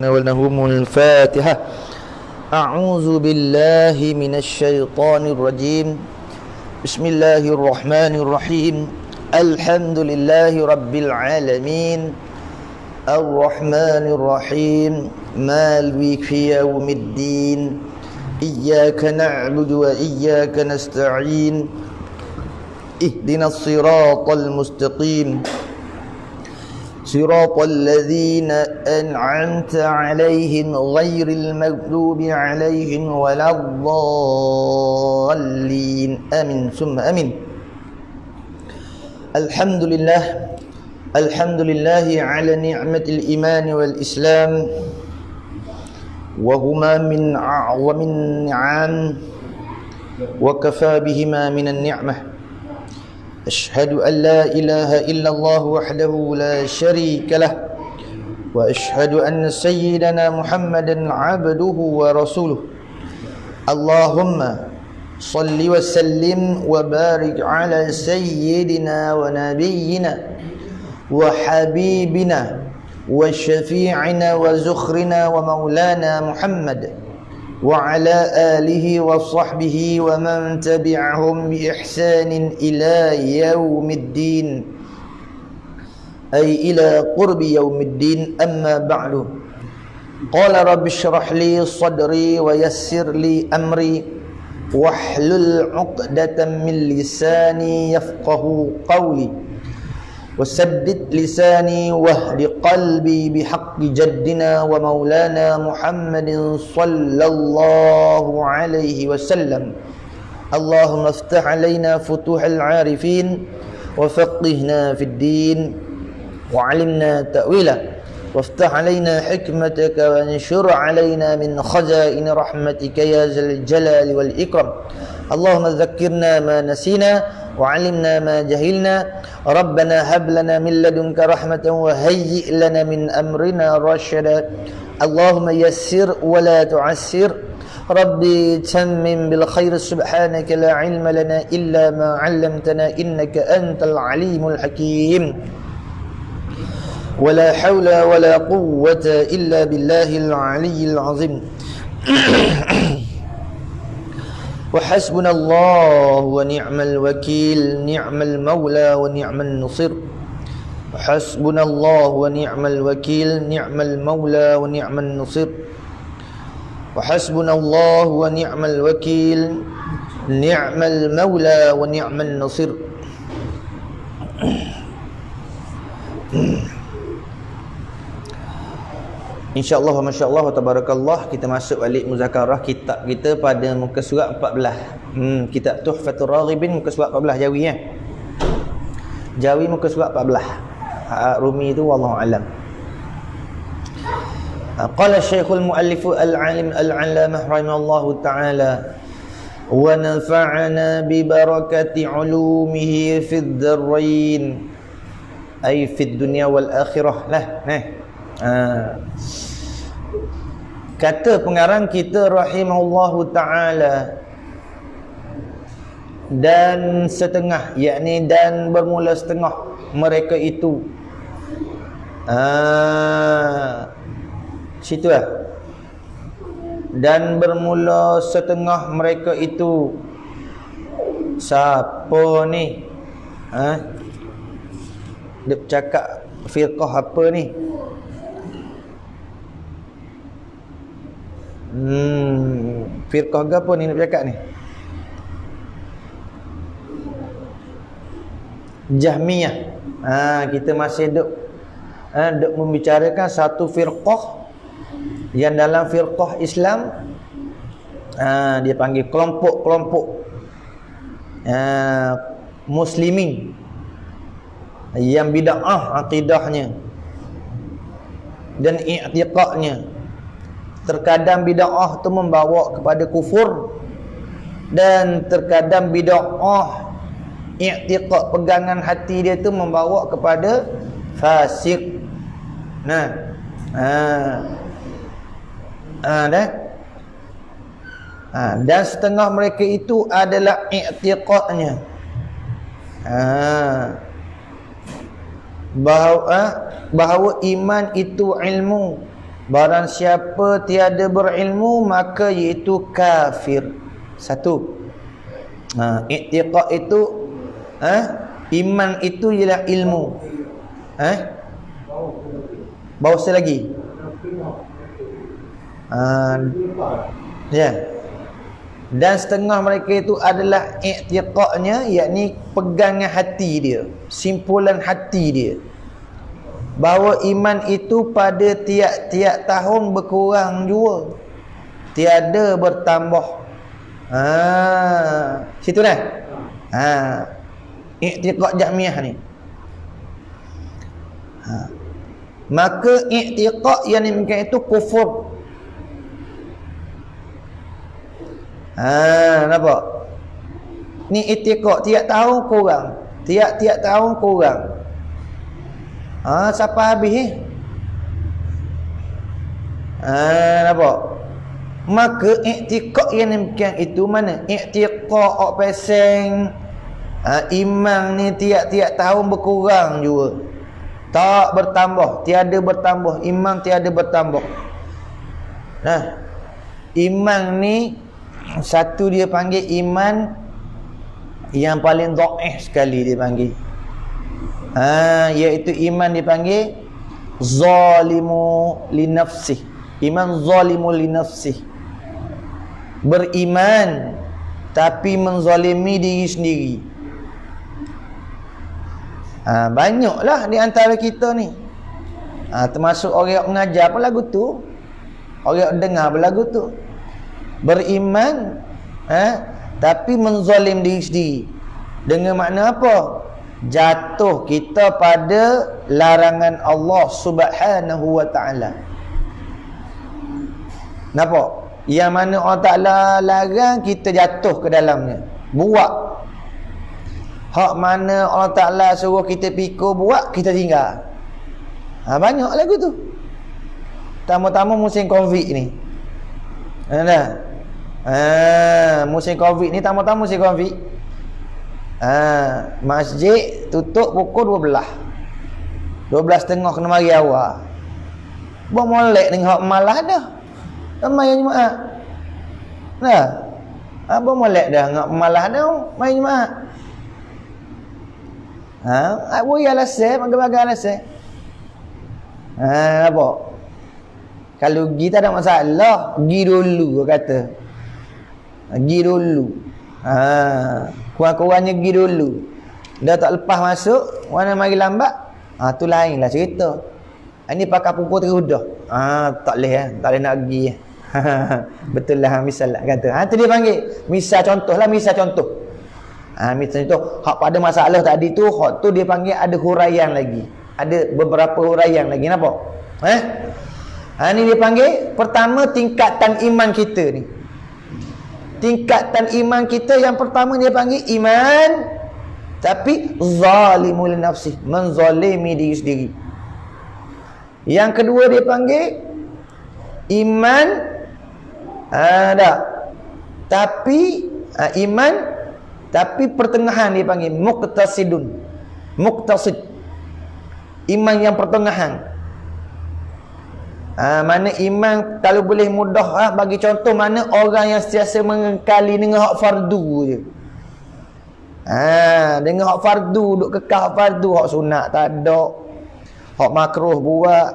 ولهم الفاتحة. أعوذ بالله من الشيطان الرجيم. بسم الله الرحمن الرحيم. الحمد لله رب العالمين الرحمن الرحيم مالك يوم الدين إياك نعبد وإياك نستعين اهدنا الصراط المستقيم صراط الذين أنعمت عليهم غير المغضوب عليهم ولا الضالين آمين ثم آمين. الحمد لله على نعمة الإيمان والإسلام وهما من أعظم النعم وكفى بهما من النعمة. أشهد أن لا إله إلا الله وحده لا شريك له وأشهد أن سيدنا محمدا عبده ورسوله. اللهم صل وسلم وبارك على سيدنا ونبينا وحبيبنا وشفيعنا وزخرنا ومولانا محمد وعلى آله وصحبه ومن تبعهم بإحسان إلى يوم الدين أي إلى قرب يوم الدين. أما بعد قال رب اشرح لي صدري ويسر لي أمري واحلل عقدة من لساني يفقه قولي وسدد لساني واهد قلبي بحق جدنا ومولانا محمد صلى الله عليه وسلم. اللهم افتح علينا فتوح العارفين وفقهنا في الدين وعلمنا تأويله وافتح علينا حكمتك وانشر علينا من خزائن رحمتك يا ذا الجلال والإكرام. اللهم ذكرنا ما نسينا وعلمنا ما جهلنا. ربنا هب لنا من لدنك رحمة وهيئ لنا من أمرنا رشدا. اللهم يسر ولا تعسر. ربي تمم بالخير. سبحانك لا علم لنا إلا ما علمتنا إنك أنت العليم الحكيم. ولا حول ولا قوة إلا بالله العلي العظيم. وحسبنا الله ونعم الوكيل نعم المولى ونعم النصير. وحسبنا الله ونعم الوكيل نعم المولى ونعم النصير. وحسبنا الله ونعم الوكيل نعم المولى ونعم النصير. InsyaAllah wa masyaAllah wa tabarakallah, kita masuk balik muzakarah kitab kita pada muka surat 14. Kitab Tuhfatul Raghibin muka surat 14 Jawi ya. Jawi muka surat 14. Rumi itu wallahu alam. Qala Syekhul Muallif Al-Alim Al-Allamah rahimallahu taala wa nafa'ana bi barakati ulumihi fid dharrain ay fid dunya wal akhirah lah. Kata pengarang kita rahimahullahu ta'ala, dan setengah, yakni dan bermula setengah mereka itu situ lah. Dan bermula setengah mereka itu siapa ni? Dia cakap firqah apa ni? Firqah ke apa ni nak bercakap ni? Jahmiyah. Kita masih duk membicarakan satu firqah yang dalam firqah Islam dia panggil kelompok-kelompok muslimin yang bid'ah akidahnya dan i'tiqadnya. Terkadang bid'ah tu membawa kepada kufur, dan terkadang bid'ah i'tiqad pegangan hati dia tu membawa kepada fasik. Dan setengah mereka itu adalah i'tiqadnya bahawa iman itu ilmu Barang siapa tiada berilmu maka iaitu kafir. Satu. I'tiqad itu iman itu ialah ilmu. Bawa lagi. Ya. Dan setengah mereka itu adalah i'tiqadnya, yakni pegangan hati dia, simpulan hati dia, bahawa iman itu pada tiap-tiap tahun berkurang juga, tiada bertambah. Situ dah. I'tiqad Jahmiyah ni. Maka i'tiqad yang demikian itu kufur. Nampak? Ni i'tiqad tiap tahun kurang, tiap-tiap tahun kurang. Siapa habis nampak? Maka i'tiqad yang demikian itu mana? I'tiqad ok peseng iman ni tiap-tiap tahun berkurang juga, tak bertambah, tiada bertambah, iman tiada bertambah. Iman ni satu dia panggil iman yang paling dhaif sekali dia panggil. Iaitu iman dipanggil zalimu li nafsih. Iman zalimu li nafsih. Beriman tapi menzalimi diri sendiri. Banyaklah di antara kita ni. Termasuk orang yang mengajar pun lagu tu, orang yang dengar pun lagu tu. Beriman tapi menzalim diri sendiri. Dengan makna apa? Jatuh kita pada larangan Allah Subhanahu wa ta'ala. Nampak? Yang mana Allah Ta'ala larang, kita jatuh ke dalamnya, buat. Hak mana Allah Ta'ala suruh kita pikul buat, kita tinggal. Banyak lagu tu. Tamu-tamu musim Covid ni. Musim Covid ni, tamu-tamu musim Covid. Masjid tutup pukul 12. 12.30 kena mari awal. Buat molek dengan hak malah dah. Mai Jumaat. Buat molek dah dengan malah dah mai Jumaat. Boleh alasan, bagai-bagai alasan. Apa? Kalau pergi tak ada masalah, pergi dulu kata. Pergi dulu. Kurang-kurangnya pergi dulu. Dah tak lepas masuk, mana mari lambat, tu lainlah cerita. Ini pakai pupuk terus dah. Tak boleh tak boleh nak pergi. Betul lah misal lah kata. Tu dia panggil misal contoh lah, misal contoh. Misal contoh, hak pada masalah tadi tu, hak tu dia panggil ada huraian lagi. Ada beberapa huraian lagi, nampak? Ni dia panggil pertama tingkatan iman kita ni. Tingkatan iman kita yang pertama dia panggil iman tapi zalimul nafsi, menzalimi diri sendiri. Yang kedua dia panggil iman tapi iman tapi pertengahan dia panggil muqtasidun. Muqtasid, iman yang pertengahan. Mana iman kalau boleh mudah bagi contoh, mana orang yang sentiasa mengekali dengan hak fardu je. Dengan hak fardu, duk kekal hak fardu, hak sunat tak ada, hak makruh buat.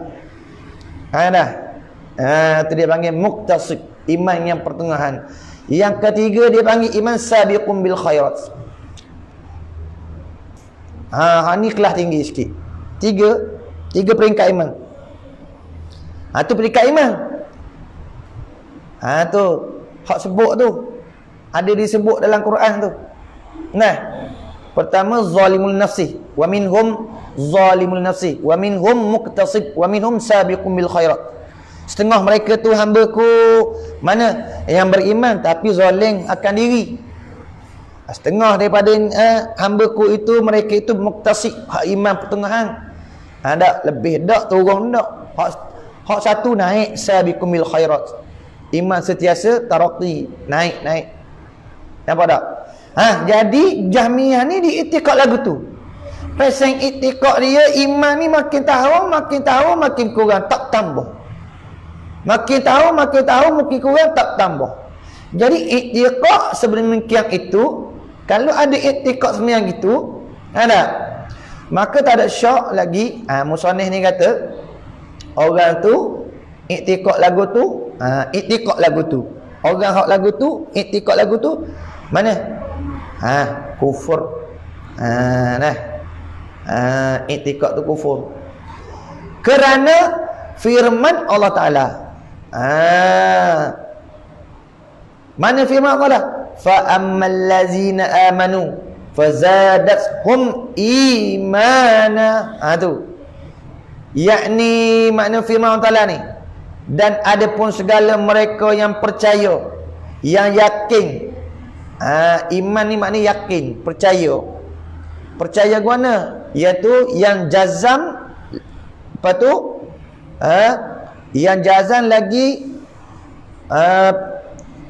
Tu dia panggil muqtasid, iman yang pertengahan. Yang ketiga dia panggil iman sabiqun bil khairat. Ni kelas tinggi sikit. Tiga peringkat iman. Tu peringkat iman. Tu hak sebut tu ada disebut dalam Quran tu. Pertama zalimul nafsi, wa minhum zalimul nafsi, wa minhum muqtasid, wa minhum sabiqun bil khairat. Setengah mereka tu hamba-Ku mana yang beriman tapi zalim akan diri. Setengah daripada hamba-Ku itu, mereka itu muqtasid, hak iman pertengahan. Tak lebih dak, turun dak. Hak satu naik sabiqum bil khairat. Iman sentiasa taraqi, naik. Nampak tak? Jadi Jahmiyah ni diiktikad lagu tu. Pasal iktikad dia, iman ni makin tahun makin kurang, tak tambah. Makin tahu makin kurang tak tambah. Jadi i'tiqad sedemikian itu, kalau ada i'tiqad semacam itu, ada, maka tak ada syak lagi. Musannif ni kata orang tu i'tiqad lagu tu, i'tiqad lagu tu. Orang hak lagu tu, i'tiqad lagu tu mana? Kufur. I'tiqad tu kufur. Kerana firman Allah Taala. Mana firman Allah? Fa ammal ladzina amanu fazadathum imana. Tu. Yakni makna firman Allah Taala ni. Dan adapun segala mereka yang percaya, yang yakin. Iman ni makna yakin, percaya. Percaya ke mana? Iaitu yang jazam. Lepas tu yang jazam lagi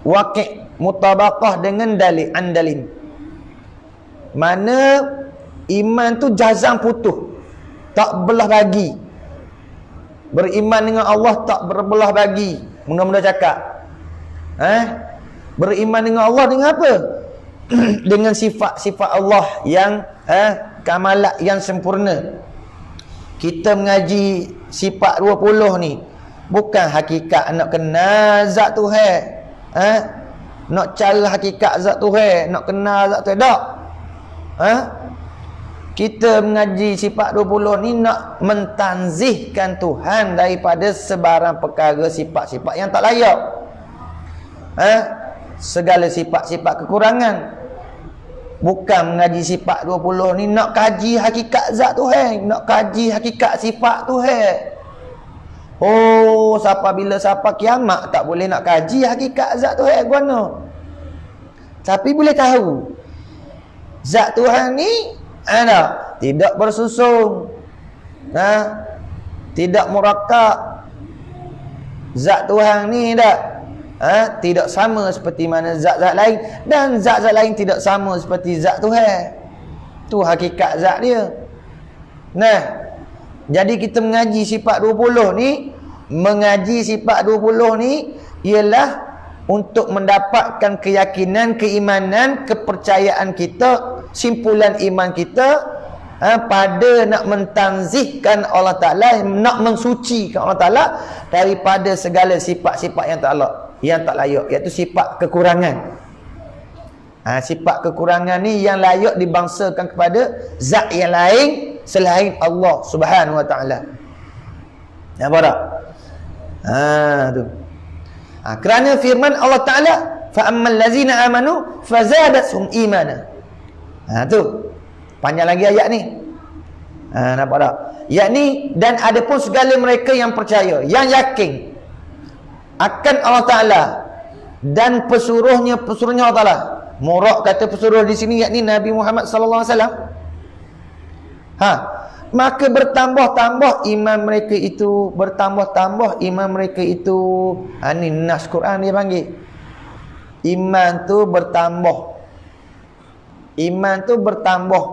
waqi' mutabaqah dengan dalil, andalin. Mana iman tu jazam putus, tak belah bagi. Beriman dengan Allah tak berbelah bagi. Mula-mula cakap beriman dengan Allah dengan apa? Dengan sifat-sifat Allah yang kamalat, yang sempurna. Kita mengaji sifat 20 ni bukan hakikat nak kenal zat Tuhan. Nak cara hakikat zat Tuhan, nak kenal zat Tuhan tak. Kita mengaji sifat 20 ni nak mentanzihkan Tuhan daripada sebarang perkara sifat-sifat yang tak layak. Segala sifat-sifat kekurangan. Bukan mengaji sifat 20 ni nak kaji hakikat zat Tuhan, nak kaji hakikat sifat Tuhan. Siapa kiamat tak boleh nak kaji hakikat zat Tuhan guna. Tapi boleh tahu zat Tuhan ni tidak bersusung, tidak murakkab. Zat Tuhan ni tidak sama seperti mana zat-zat lain, dan zat-zat lain tidak sama seperti zat Tuhan. Tu hakikat zat dia. Jadi kita mengaji sifat 20 ni, mengaji sifat 20 ni ialah untuk mendapatkan keyakinan, keimanan, kepercayaan kita, simpulan iman kita pada nak mentanzihkan Allah Ta'ala, nak mensucikan Allah Ta'ala daripada segala sifat-sifat yang tak layak, iaitu sifat kekurangan. Sifat kekurangan ni yang layak dibangsakan kepada zat yang lain selain Allah Subhanahu Wa Ta'ala. Nampak tak? Tu. Kerana firman Allah Ta'ala, fa ammal ladzina amanu fazadathum imana. Tu. Panjang lagi ayat ni. Nampak tak? Yakni, dan adapun segala mereka yang percaya, yang yakin akan Allah Ta'ala dan pesuruhnya Allah Ta'ala. Murad kata pesuruh di sini yakni Nabi Muhammad sallallahu alaihi wasallam. Maka bertambah-tambah iman mereka itu, bertambah-tambah iman mereka itu. Ni nas Quran dia panggil. Iman tu bertambah. Iman tu bertambah.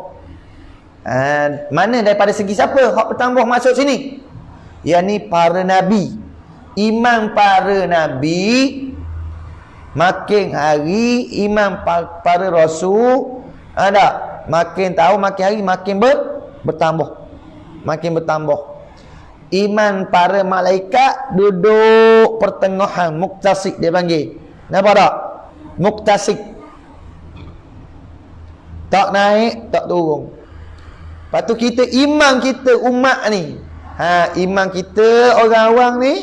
Mana daripada segi siapa hak bertambah masuk sini? Yakni para nabi. Iman para nabi makin hari, iman para rasul makin tahu, makin hari makin bertambah. Makin bertambah. Iman para malaikat duduk pertengahan, muktasik dia panggil. Nampak tak? Muktasik. Tak naik, tak turun. Lepas tu kita, iman kita umat ni, iman kita orang-orang ni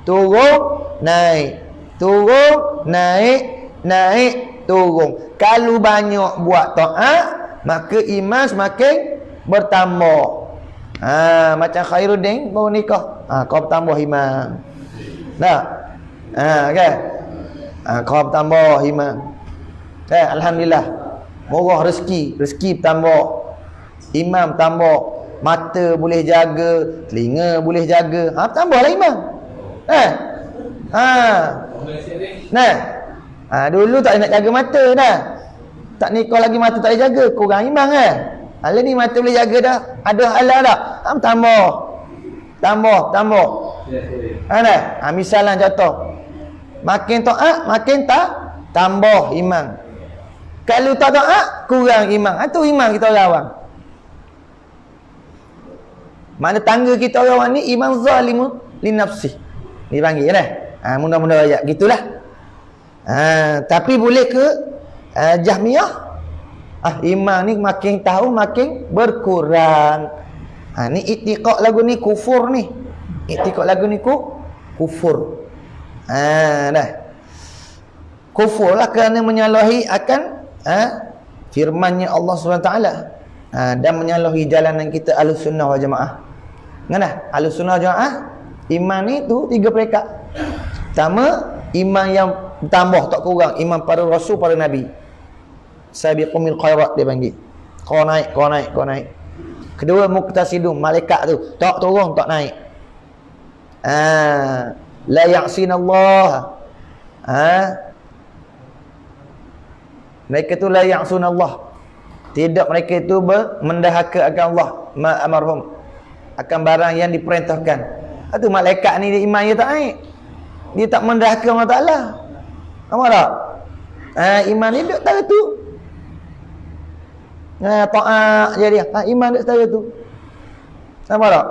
turun, naik. Turun, naik, naik, turun. Kalau banyak buat taat, maka iman semakin bertambah. Macam Khairuddin baru nikah, kau bertambah iman. Kan? Kau bertambah iman. Alhamdulillah. Murah rezeki bertambah. Iman bertambah. Mata boleh jaga, telinga boleh jaga. Bertambahlah iman. Dulu tak nak jaga mata dah. Tak nikah lagi mata tak boleh jaga, kurang iman kan. Hal ni mata boleh jaga dah. Ada halal dah. Tambah. Ada. Misalnya contoh. Makin taat, makin tambah iman. Kalau tak taat, kurang iman. Itu iman kita orang. Mana tangga kita orang ni iman zalimun li nafsi. Dipanggil dah. Mudah-mudah ayat gitulah. Tapi boleh ke Jahmiyah? Iman ni makin tahu makin berkurang. Ni i'tiqad lagu ni kufur ni. I'tiqad lagu ni kufur. Dah. Kufur lah kerana menyalahi akan firman-Nya Allah SWT. Dan menyalahi jalanan kita Ahlussunnah wal Jamaah. Ngana? Ahlussunnah wal Jamaah iman ni tu 3 peringkat. Pertama, iman yang tambah tak kurang, iman para rasul, para nabi. Sabiqumil khairat dia panggil. Kau naik. Kedua, muqtasidun, malaikat tu tak turun, tak naik. La ya'sinallah. Mereka tu la ya'sunallah. Tidak, mereka itu mendahaka akan Allah, ma amarhum, akan barang yang diperintahkan. Itu malaikat ni dia iman dia tak naik. Dia tak mendahaka Allah Taala. Nampak tak? Iman ni duduk setara tu. Taat je dia. Iman duduk setara tu. Nampak tak?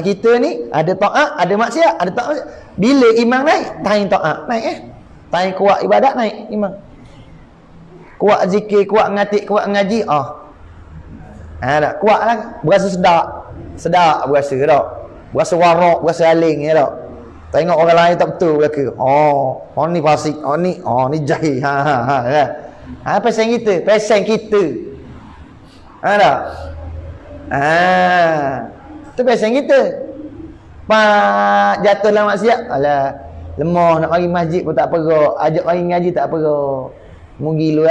Kita ni ada taat, ada maksiat, ada taat. Bila iman naik, taing taat naik taing kuat ibadat naik iman. Kuat zikir, kuat ngatik, kuat ngaji, tak kuat lah, berasa sedap berasa tak, berasa warak, berasa aling ya tak. Tengok orang lain tak betul belaka, ni fasik, ni jahil, pasal kita tak, tu pasal kita. Pak jatuh dalam maksiat, alah lemah nak mari masjid pun tak perok, ajak mari ngaji tak perok. Mugilu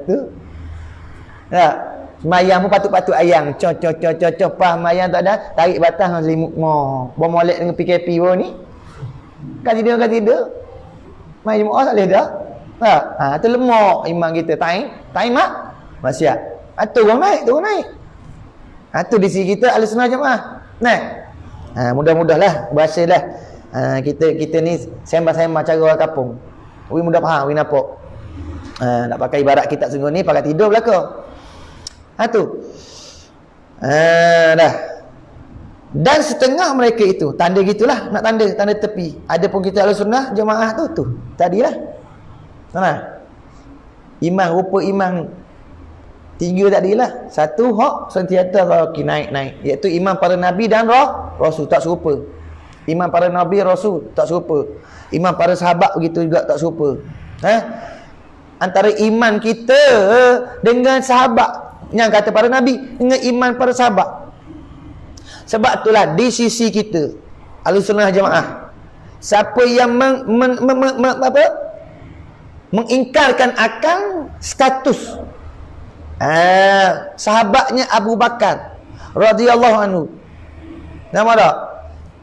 tu. Tak. Semayang pun patut-patut ayang. Coh mayang tak ada, tarik batang selimut molek dengan PKP pun ni. Kan tidur. Mai Jumaat tak boleh dah. Tak. Tu lemah iman kita. Taing mak maksiat. Turun naik. Tu di sini kita Ahlussunnah Jamaah. Nah. Mudah-mudahlah berasalah. Kita ni sembah-sembah cara orang kampung. Mudah faham, nampak. Nak pakai ibarat kitab sungguh ni pakai tidur belaka. Tu. Dah. Dan setengah mereka itu tanda gitulah, nak tanda tepi. Ada pun kita Ahlussunnah Jamaah tu. Tadilah. Mana? Iman rupa iman 3 tadilah. Satu hak sentiasa naik, iaitu iman para nabi dan rasul tak serupa. Iman para nabi rasul tak serupa. Iman para sahabat begitu juga tak serupa. Antara iman kita dengan sahabat yang kata para nabi dengan iman para sahabat. Sebab itulah di sisi kita Ahlussunnah Jamaah, siapa yang mengingkarkan akan status sahabatnya Abu Bakar radhiyallahu anhu, nama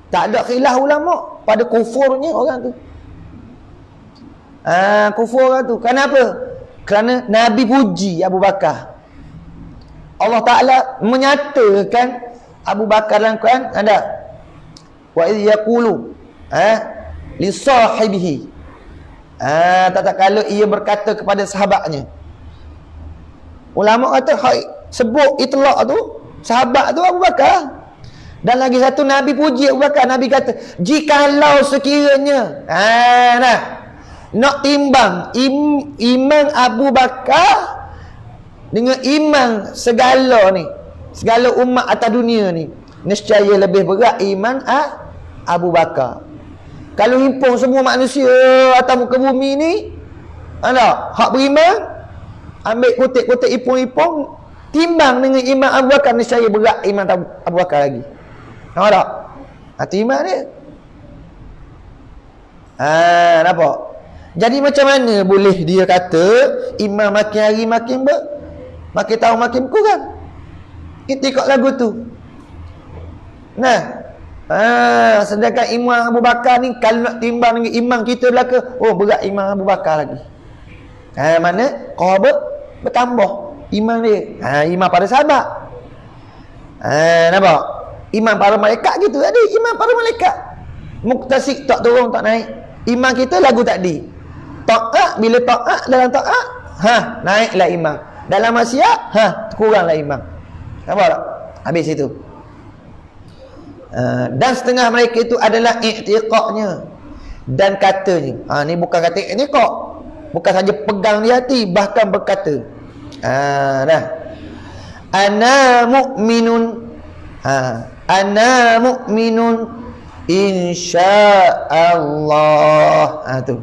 tak ada khilaf ulama pada kufurnya orang tu. Kufur orang tu. Kenapa? Kerana Nabi puji Abu Bakar. Allah Ta'ala menyatakan Abu Bakar dalam Quran ada. Wa idh yaqulu li sahibihi. Tak kalau ia berkata kepada sahabatnya. Ulama kata sebut itlaq tu sahabat tu Abu Bakar. Dan lagi satu Nabi puji Abu Bakar. Nabi kata jikalau sekiranya nak timbang iman Abu Bakar dengan iman segala umat atas dunia ni, nescaya lebih berat iman Abu Bakar. Kalau himpun semua manusia atas muka bumi ni, hak beriman, ambil kutip-kutip ipung-ipung, timbang dengan iman Abu Bakar, nescaya berat iman Abu Bakar lagi. Nampak tak? Itu iman dia. Nampak? Jadi macam mana boleh dia kata iman makin hari makin tahun makin kurang? Ikut lagu tu. Sedangkan iman Abu Bakar ni kalau nak timbang dengan iman kita belaka, berat iman Abu Bakar lagi. Mana qabat bertambah iman dia. Iman para sahabat. Nampak? Iman para malaikat gitu. Ada iman para malaikat. Muktasib tak turun, tak naik. Iman kita lagu tadi. Taat, bila taat dalam taat, naiklah iman. Dalam maksiat, kuranglah iman. Nampak tak? Habis itu. Dan setengah mereka itu adalah i'tiqadnya dan katanya. Ni bukan kata i'tiqad, bukan saja pegang di hati, bahkan berkata. Dah. Ana mu'minun. Ana mu'minun insyaallah. Tu.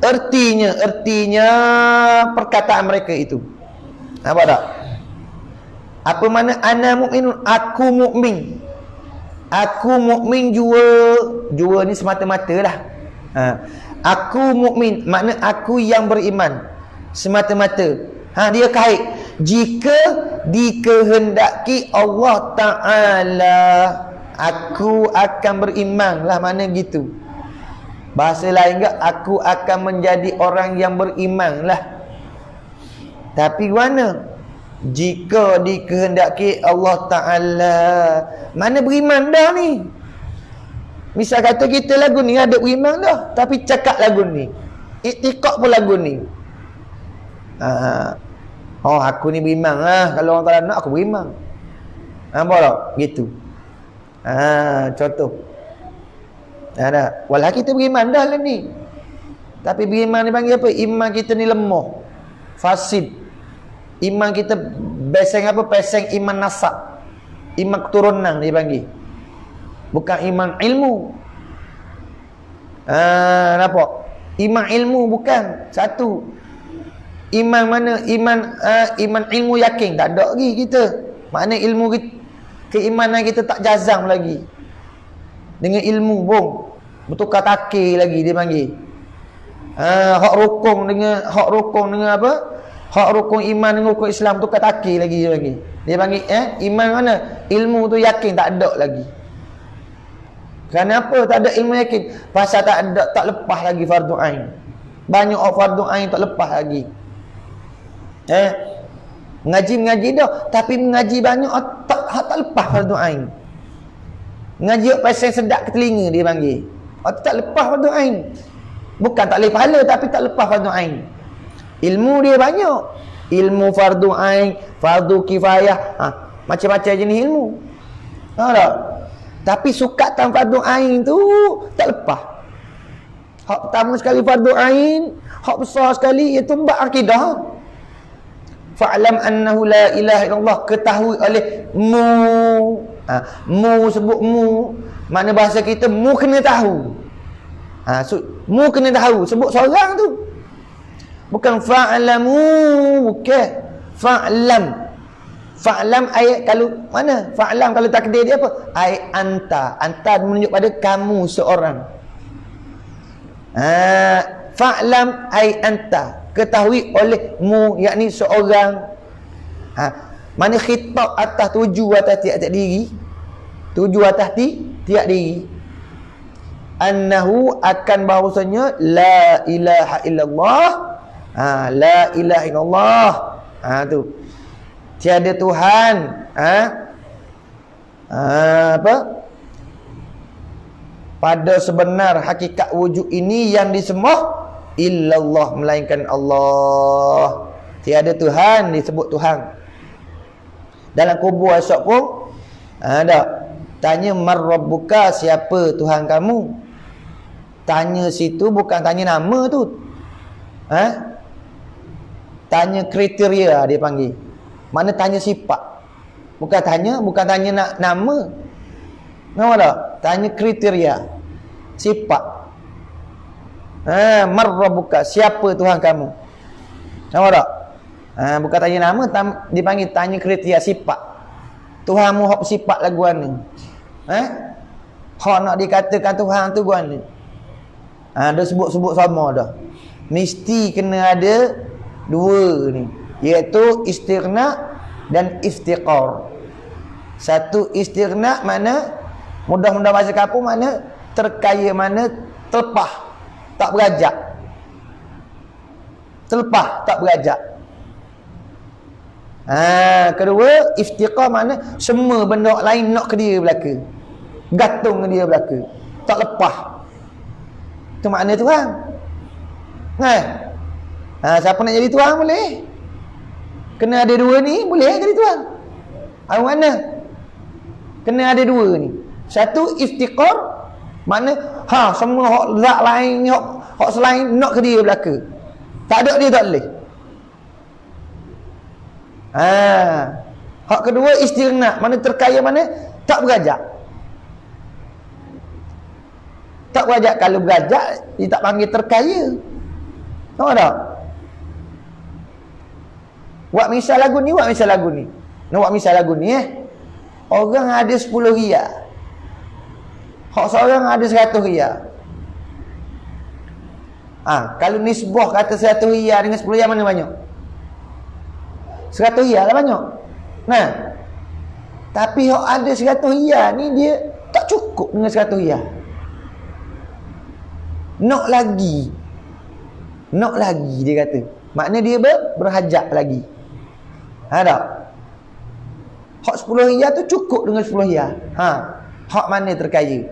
Artinya perkataan mereka itu. Nampak tak? Apa makna ana mu'minun? Aku mukmin. Aku mukmin jua ni semata-mata lah. Aku mukmin makna aku yang beriman semata-mata. Dia kait. Jika dikehendaki Allah Ta'ala, aku akan beriman lah, mana gitu. Bahasa lain ke, aku akan menjadi orang yang beriman lah. Tapi mana? Jika dikehendaki Allah Ta'ala, mana beriman dah ni? Misal kata kita lagu ni ada beriman dah, tapi cakap lagu ni, iktikad pun lagu ni. Aku ni beriman lah. Kalau orang Ta'ala nak, aku beriman. Nampak tak? Gitu. Contoh. Walau kita beriman dah lah ni, tapi beriman ni panggil apa? Iman kita ni lemah, fasid. Iman kita peseng apa? Peseng iman nasab, iman keturunan dia panggil. Bukan iman ilmu. Nampak? Iman ilmu bukan satu. Iman mana? Iman ilmu yakin tak ada lagi kita. Makna ilmu kita, keimanan kita tak jazam lagi. Dengan ilmu pun bertukar takir lagi dia panggil. Hak rukun dengan apa? Hak rukun iman dengan rukun Islam tukar takir lagi dia panggil. Dia panggil iman mana? Ilmu tu yakin tak ada lagi. Kenapa tak ada ilmu yakin? Pasal tak lepas lagi fardu ain. Banyak orang fardu ain tak lepas lagi. Mengaji dah, tapi mengaji banyak tak lepas fardu ain. Mengaji pasal sedap ke telinga dia panggil. Tak lepas fardu ain. Bukan tak boleh pahala, tapi tak lepas fardu ain. Ilmu dia banyak. Ilmu fardu ain, fardu kifayah, macam-macam jenis ilmu. Tahu tak? Tapi sukatan fardu ain tu tak lepas. Hak pertama sekali fardu ain, hak besar sekali iaitu bab akidah. Fa'lam annahu la ilaha illallah, ketahui oleh mu. Mu sebut mu, makna bahasa kita mu kena tahu. Mu kena tahu, sebut seorang tu. Bukan fa'lamu, bukan. Fa'lam ayat kalau mana? Fa'lam kalau takdir dia apa? Ayat anta. Anta menunjuk pada kamu seorang. Fa'lam ayat anta, ketahui olehmu, yakni seorang. Mana khitab atas tuju atas tiap-tiap diri. Tuju atas tiap diri. Annahu akan bahawasanya la ilaha illallah. La ilaha illallah. Tu. Tiada Tuhan. Apa? Pada sebenar hakikat wujud ini yang disembah illallah, melainkan Allah. Tiada Tuhan disebut Tuhan. Dalam kubur esok pun ada tanya man rabbuka, siapa Tuhan kamu. Tanya situ bukan tanya nama tu. Tanya kriteria dia panggil. Mana tanya sifat. Bukan tanya nak nama. Nampak tak? Tanya kriteria, sifat. Man rabbuka, siapa Tuhan kamu. Nampak tak? Bukan tanya nama, dipanggil tanya kriteria, sifat. Tuhanmu hak sifat lagu mana? Hak nak dikatakan Tuhan tu gua ni. Dia sebut-sebut sama dah. Mesti kena ada dua ni, iaitu istighna dan iftiqar. Satu istighna mana mudah-mudah bahasa kampung, mana terkaya, mana terlepah, tak berajak. Terlepah, tak berajak. Kedua, iftiqar mana semua benda lain nak ke dia belaka. Gantung dengan dia belaka. Tak lepas. Itu makna Tuhan. Siapa nak jadi Tuhan boleh. Kena ada dua ni boleh jadi Tuhan. Apa mana? Kena ada dua ni. Satu iftiqar, makna semua hak zat lain, hak selain nak ke dia belaka. Tak ada dia tak boleh. Hak kedua istighna, mana terkaya, mana tak berajak. Tak berajak. Kalau berajak dia tak panggil terkaya. Tahu tak? Buat misal lagu ni. Nak buat misal lagu ni orang ada 10 riyal. Hak seorang ada 100 riyal. Kalau nisbah kata 100 riyal dengan 10 riyal mana banyak? 100 riyal lah banyak. Tapi hak ada 100 riyal ni dia tak cukup dengan 100 riyal. Nak lagi dia kata. Makna dia berhajat lagi. Tak? Hak 10 riyal tu cukup dengan 10 riyal. Hak mana terkaya?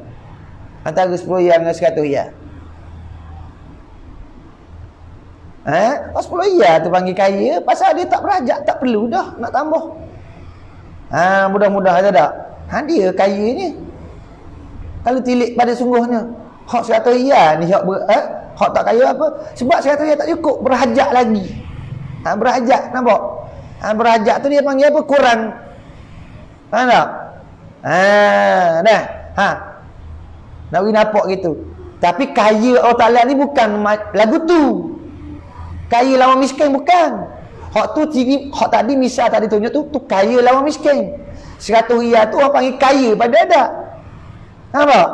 Antara 10 riyal dengan 100 riyal. Hak 10 riyal tu panggil kaya pasal dia tak berhajat, tak perlu dah nak tambah. Mudah-mudah ada tak? Dia kaya ni. Kalau tilik pada sungguhnya, hak 100 riyal ni hak tak kaya apa? Sebab 100 riyal tak cukup, berhajat lagi. Berhajat, nampak? Berhajat tu dia panggil apa? Kurang. Faham tak? Dah. Nak pergi nampak gitu. Tapi kaya Allah Ta'ala ni bukan lagu tu. Kaya lawan miskin bukan. Hak tu hak tadi misal tadi tunjuk tu kaya lawan miskin. 100 riyal tu orang panggil kaya pada adat. Nampak?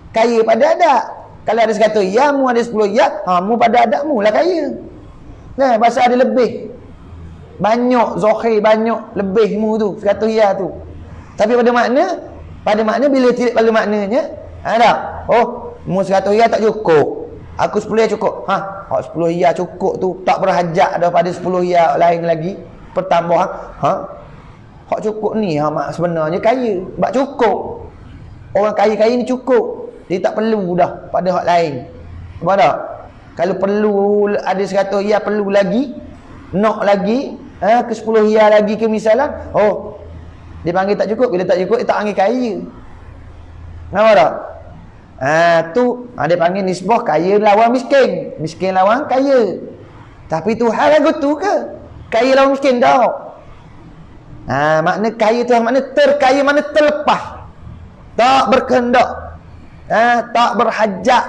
Kaya pada adat. Kalau ada 100 riyal, mu ada 10 riyal, mu pada adat mu lah kaya. Pasal ada lebih. Banyak zahir, banyak lebih mu tu 100 riyal tu. Tapi pada makna bila tidak pada maknanya, ada. Mu 100 riyal tak cukup. Aku 10 riyal cukup. 10 riyal cukup tu tak berhajat daripada 10 riyal lain lagi pertambahan. Hak cukup ni sebenarnya kaya. Sebab cukup. Orang kaya-kaya ni cukup. Dia tak perlu dah pada hak lain. Faham tak? Kalau perlu ada 100 riyal perlu lagi, nak lagi, ke 10 riyal lagi ke misalan, dia panggil tak cukup. Bila tak cukup dia tak panggil kaya. Nampak tak? Tu dia panggil nisbah kaya lawan miskin, miskin lawan kaya. Tapi Tuhan lagu tu ke? Kaya lawan miskin tak? Makna kaya Tuhan makna terkaya, makna terlepas, tak berkehendak, tak berhajat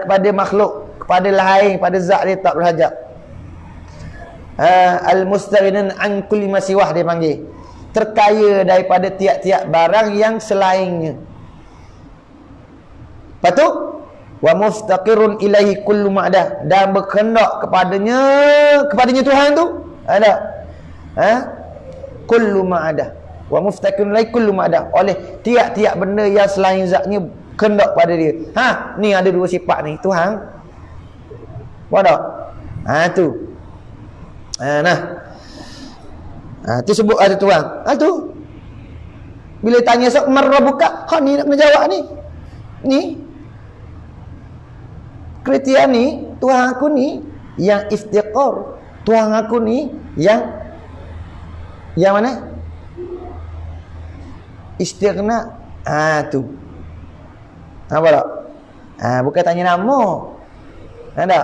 kepada makhluk, kepada lain, pada zat dia tak berhajat. Al-mustaghnin an kulli ma siwah dia panggil. Terkaya daripada tiap-tiap barang yang selainnya. Lepas tu wa muftaqirun ilaihi kullu ma'dah, dan berkehendak kepadanya Tuhan tu ada kullu ma'dah, wa muftaqirun ilaihi kullu ma'dah, oleh tiap-tiap benda yang selain zatnya kehendak pada dia. Ni ada dua sifat ni Tuhan. Faham tak? Tu. Tu sebut ada Tuhan. Tu bila tanya sok marrabuka, ni nak kena jawab ni. Ni kriteria ni, Tuhan aku ni yang iftiqar, Tuhan aku ni yang mana? Istighna. Tu. Apa tak? Bukan tanya nama. Ada?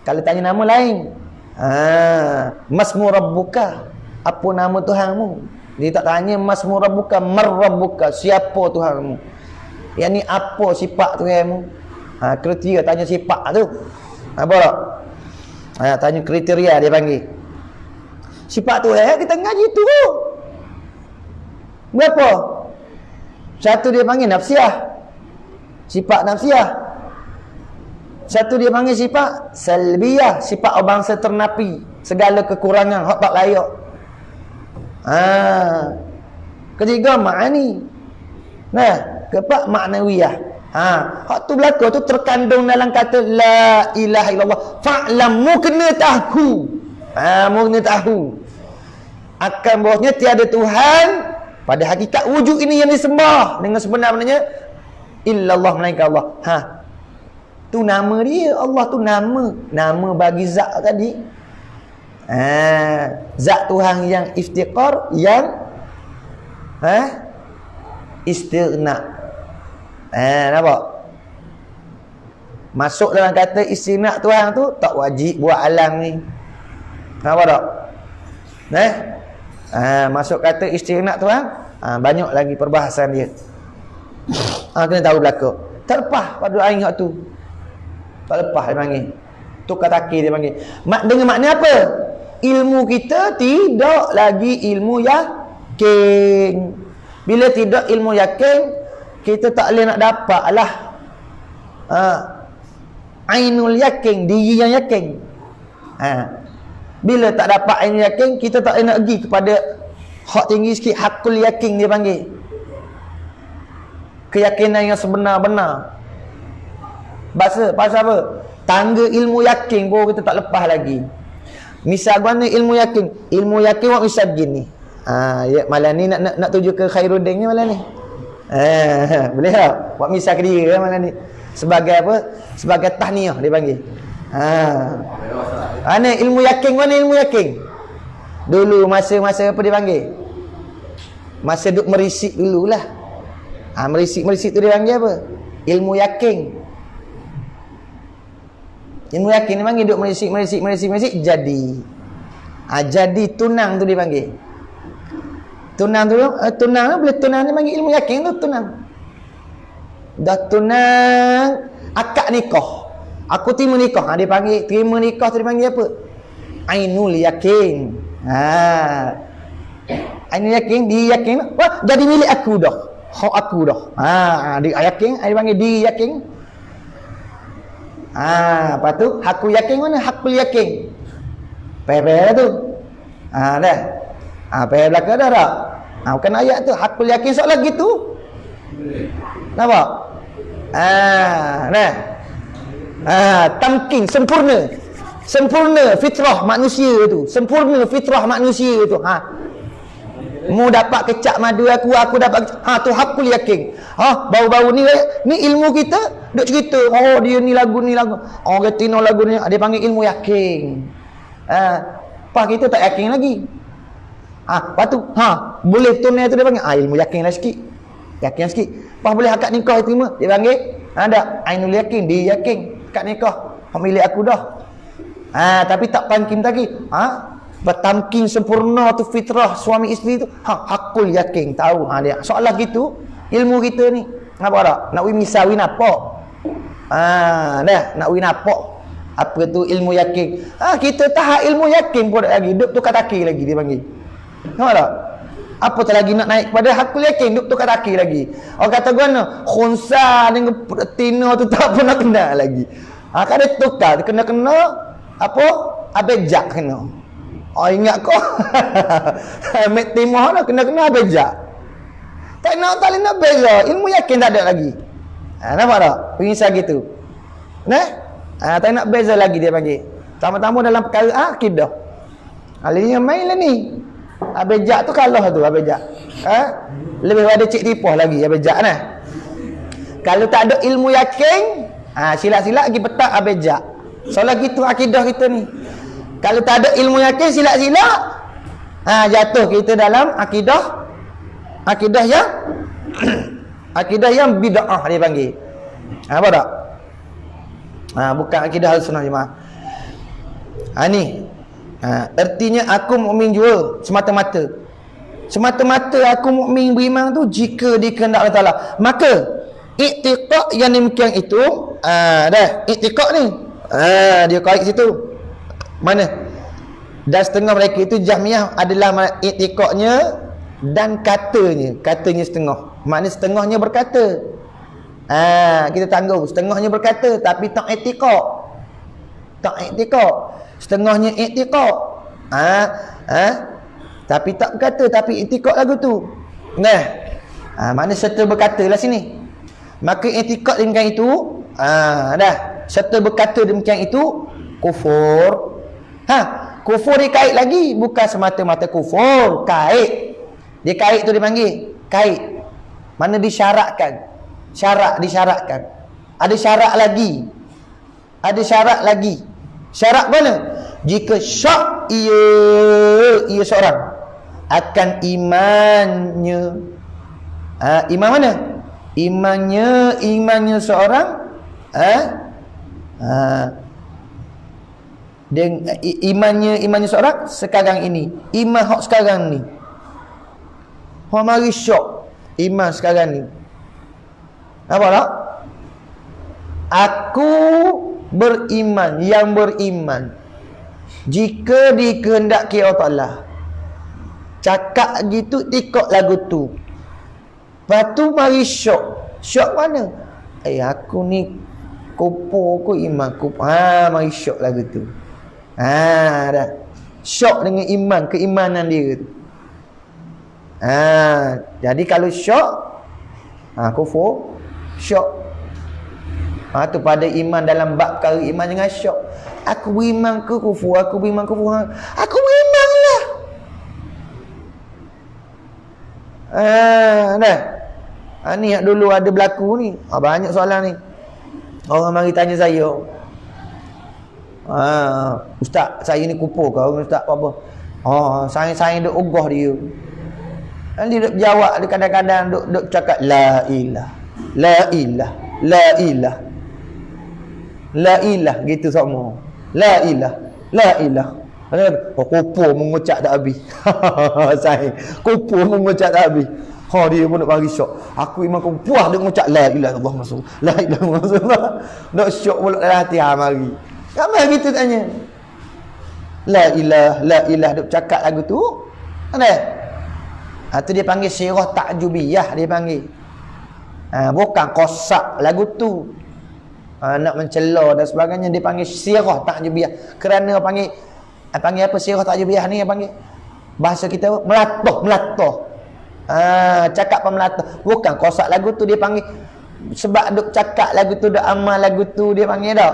Kalau tanya nama lain. Masmu rabbuka, apa nama Tuhanmu? Dia tak tanya masmu rabbuka, marrabbuka, siapa Tuhanmu? Yang ni apa sifat Tuhanmu? Kriteria tanya sifat tu. Apa tak? Tanya kriteria dia panggil. Sifat tu kita ngaji tu. Berapa? Satu dia panggil nafsiyah. Sifat nafsiyah. Satu dia panggil sifat salbiyah, sifat orang bangsa ternapi, segala kekurangan hak tak layak. Ketiga ma'ani. Keempat maknawiyah. Hak tu berlaku tu terkandung dalam kata la ilaha illallah. Fa'lam, mu kena tahu. Mu kena tahu akan bahawasanya tiada Tuhan Pada hakikat wujud ini yang disembah dengan sebenarnya illallah, melainkan Allah. Tu nama dia. Allah tu nama bagi zat tadi. Zat Tuhan yang iftiqar, yang istighna. Nampak? Masuk dalam kata istighna Tuhan tu tak wajib buat alam ni. Nampak tak? Masuk kata istighna Tuhan, banyak lagi perbahasan dia. Kena tahu belaka. Terlepas pada ayat tu. Tak lepas dia panggil. Tukar takir dia panggil. Dengan makna apa? Ilmu kita tidak lagi ilmu yakin. Bila tidak ilmu yakin, kita tak boleh nak dapat lah ainul yakin, diri yang yakin. Bila tak dapat ainul yakin, kita tak boleh nak pergi kepada hak tinggi sikit, hakul yakin dia panggil. Keyakinan yang sebenar-benar. Pasal apa? Tangga ilmu yakin pun kita tak lepas lagi. Misal mana ilmu yakin? Ilmu yakin buat misal begini. Ya, malam ni nak tuju ke Khairuddin ni malam ni. Boleh tak? Buat misal ke dia malam ni. Sebagai apa? Sebagai tahniah dia panggil. Mana ilmu yakin? Mana ilmu yakin? Dulu masa apa dia panggil? Masa duk merisik dululah. Merisik tu dia panggil apa? Ilmu yakin. Ilmu yakin dia panggil duk merisik jadi. Jadi tunang tu dia panggil. Tunang tu boleh tunang dia panggil ilmu yakin tu tunang. Dah tunang akad nikah. Aku terima nikah. Dia panggil terima nikah tu dia panggil apa? Ainul yakin. Ainul yakin, dia yakin. Wah, jadi milik aku dah. Hak aku dah. Dia yakin, dia panggil dia yakin. Lepas tu aku yakin mana? Hakul yakin. Payah tu. Dah. Payah belakang dah tak? Bukan ayat tu. Hakul yakin soalan gitu. Nampak? Tamkin, sempurna fitrah manusia tu. Sempurna fitrah manusia tu. Mu dapat kecak madu aku dapat tu hakul yakin. Baru-baru ni ilmu kita duk cerita, dia ni lagu. Orang Tino lagu ni dia panggil ilmu yakin. Pas kita tak yakin lagi. Lepas tu boleh tunai tu dia panggil ilmu yakin lah sikit. Yakin sikit. Pas boleh akad nikah terima, dia panggil ada ainul yakin, dia yakin akad nikah milik aku dah. Tapi tak tamkin lagi. Bertamkin sempurna tu fitrah suami isteri tu, hakul yakin, tahu dia. Soalan gitu ilmu kita ni. Nampak tak? Nak misal nampak. Nak nampak apa tu ilmu yakin. Kita tahap ilmu yakin pun lagi, duk tukar takir lagi dia panggil. Nampak tak? Apa tak lagi nak naik kepada hakul yakin, duk tukar takir lagi. Orang kata guna khunsa dengan tino tu tak pernah kena lagi. Kan dia tukar, kena apa? Abejak kena. Ingat kau. Mek timah lah kena abejak. Tak nak beza. Ilmu yakin tak ada lagi. Nampak tak? Pengisah gitu. Tak nak beza lagi dia panggil. Tama-tama dalam perkara akidah. Alihnya main lah ni. Abejak tu kalah tu abejak. Lebih pada cik tipuh lagi abejak nah. Kalau tak ada ilmu yakin, silap-silap pergi petak abejak. Soalan gitu akidah kita ni. Kalau tak ada ilmu yakin, silap-silap jatuh kita dalam akidah yang akidah yang bid'ah dia panggil. Apa tak? Bukan akidah Ahlussunnah Jemaah. Ni. Artinya aku mukmin jua semata-mata. Semata-mata aku mukmin beriman tu jika dikehendak Allah Taala. Maka i'tiqad yang demikian itu i'tiqad ni. Dia kait situ. Mana? Dan setengah mereka itu Jahmiyah adalah i'tiqadnya dan katanya setengah. Maknanya setengahnya berkata. Kita tangguh setengahnya berkata tapi tak i'tiqad. Setengahnya i'tiqad. Tapi tak berkata tapi i'tiqad lagu tu. Maknanya serta berkata lah sini. Maka i'tiqad demikian itu serta berkata demikian itu kufur. Kufur dikait lagi, bukan semata-mata kufur, kait. Dia kait tu dipanggil kait. Mana disyaratkan. Syarat disyaratkan. Ada syarat lagi. Ada syarat lagi. Syarat mana? Jika syak ia seorang akan imannya. Iman mana? Imannya seorang imannya seorang sekarang ini. Iman hak sekarang ni. Hak mari syok iman sekarang ni. Apa tak? Aku beriman, yang beriman jika dikehendaki Allah Ta'ala. Cakap gitu ikut lagu tu. Lepas tu mari syok. Syok mana? Aku ni kupu aku iman kupu. Mari syok lagu tu. Dah. Syok dengan iman, keimanan dia tu. Jadi kalau syok, kufur, syok. Tu pada iman dalam bab perkara iman dengan syok. Aku beriman ke kufur, aku beriman ke kufur. Aku beriman lah. Ni yang dulu ada berlaku ni. Banyak soalan ni. Orang mari tanya saya. Ustaz, saya ni kupur ke? Ustaz apa? Saya duk ogah dia. Dia duk jawab, dia kadang-kadang duk cakap la ilah. La ilah. La ilah. La ilah gitu semua. La ilah. La ilah. Kupur mengucap tak habis. Saya kupur mengucap tak habis. Dia pun nak bagi syok. Aku iman kau puas dia mengucap la ilah Allah masuk. La ilah masuk. Nak syok pula dalam hati mari. Ramai gitu tanya. La ilah duk cakap lagu tu. Tu dia panggil sirah ta'jubiyah dia panggil. Bukan kosak lagu tu. Nak mencela dan sebagainya dia panggil sirah ta'jubiyah. Kerana panggil apa sirah ta'jubiyah ni dia panggil? Bahasa kita melatoh. Cakap pemelatah. Bukan kosak lagu tu dia panggil. Sebab duk cakap lagu tu, duk amal lagu tu dia panggil dah.